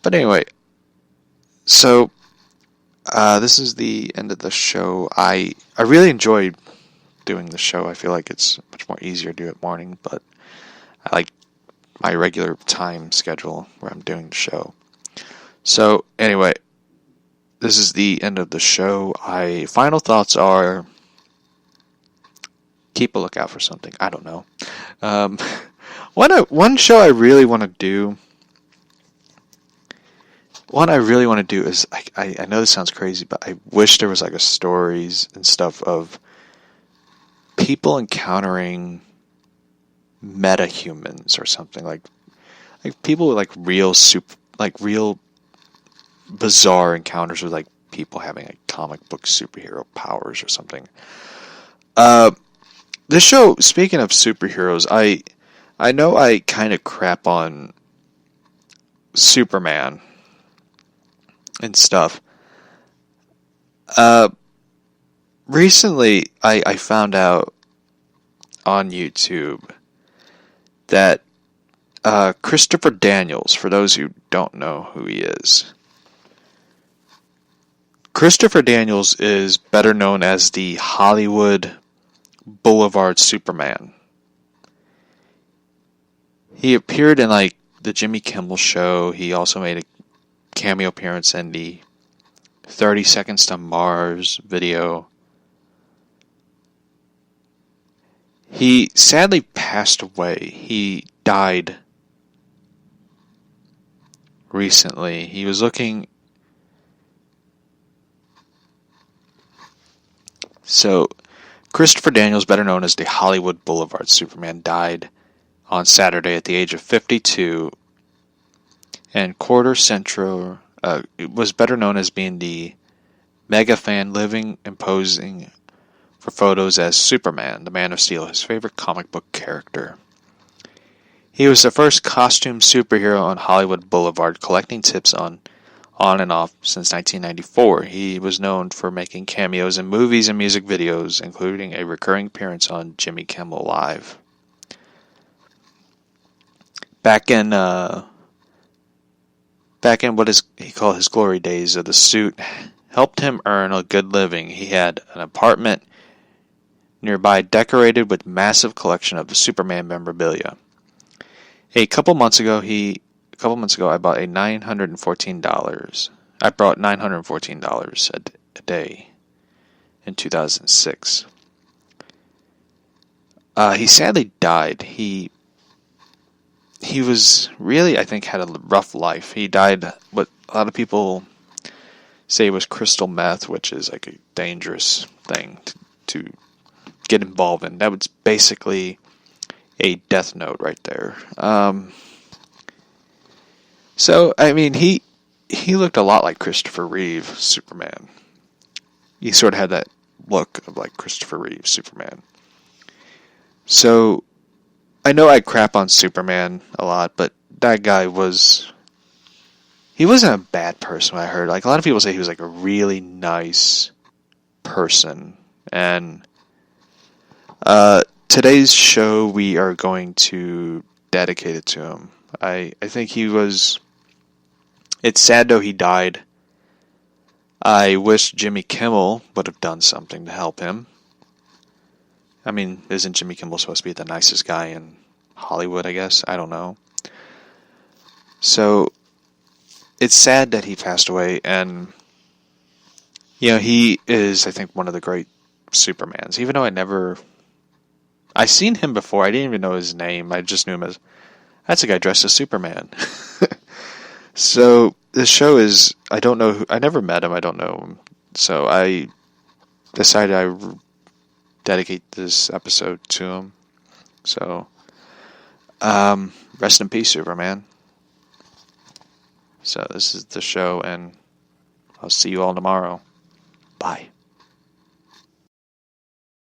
But anyway, so this is the end of the show. I really enjoyed doing the show. I feel like it's much more easier to do it morning, but I like my regular time schedule where I'm doing the show. So anyway, this is the end of the show. Final thoughts are, keep a lookout for something. I don't know. One show I really want to do. One I really want to do is, I know this sounds crazy, but I wish there was like a stories and stuff of people encountering meta-humans or something, like people with real bizarre encounters with like people having like comic book superhero powers or something. This show, speaking of superheroes, I know I kind of crap on Superman and stuff. Recently, I found out on YouTube that Christopher Daniels, for those who don't know who he is, Christopher Daniels is better known as the Hollywood Boulevard Superman. He appeared in like the Jimmy Kimmel Show. He also made a cameo appearance in the 30 Seconds to Mars video. He sadly passed away. He died recently. He was looking... So, Christopher Daniels, better known as the Hollywood Boulevard Superman, died on Saturday at the age of 52. And Quarter Central was better known as being the mega fan, living and posing for photos as Superman, the Man of Steel, his favorite comic book character. He was the first costume superhero on Hollywood Boulevard, collecting tips on and off since 1994. He was known for making cameos in movies and music videos, including a recurring appearance on Jimmy Kimmel Live. Back in what he called his glory days, of the suit helped him earn a good living. He had an apartment nearby decorated with massive collection of the Superman memorabilia. A couple months ago, I bought $914. I brought $914 a day in 2006. He sadly died. He was really, I think, had a rough life. He died what a lot of people say was crystal meth, which is like a dangerous thing to get involved in. That was basically a death note right there. So, I mean, he looked a lot like Christopher Reeve, Superman. He sort of had that look of like Christopher Reeve, Superman. So, I know I crap on Superman a lot, but that guy he wasn't a bad person, I heard. Like, a lot of people say he was like a really nice person. And today's show, we are going to dedicate it to him. I think he was... It's sad, though, he died. I wish Jimmy Kimmel would have done something to help him. I mean, isn't Jimmy Kimmel supposed to be the nicest guy in Hollywood, I guess? I don't know. So, it's sad that he passed away, and, you know, he is, I think, one of the great Supermans. Even though I seen him before, I didn't even know his name. I just knew him as, that's a guy dressed as Superman. So, this show is, I don't know I never met him, I don't know him. So, I decided I would dedicate this episode to him. So, rest in peace, Superman. So, this is the show, and I'll see you all tomorrow. Bye.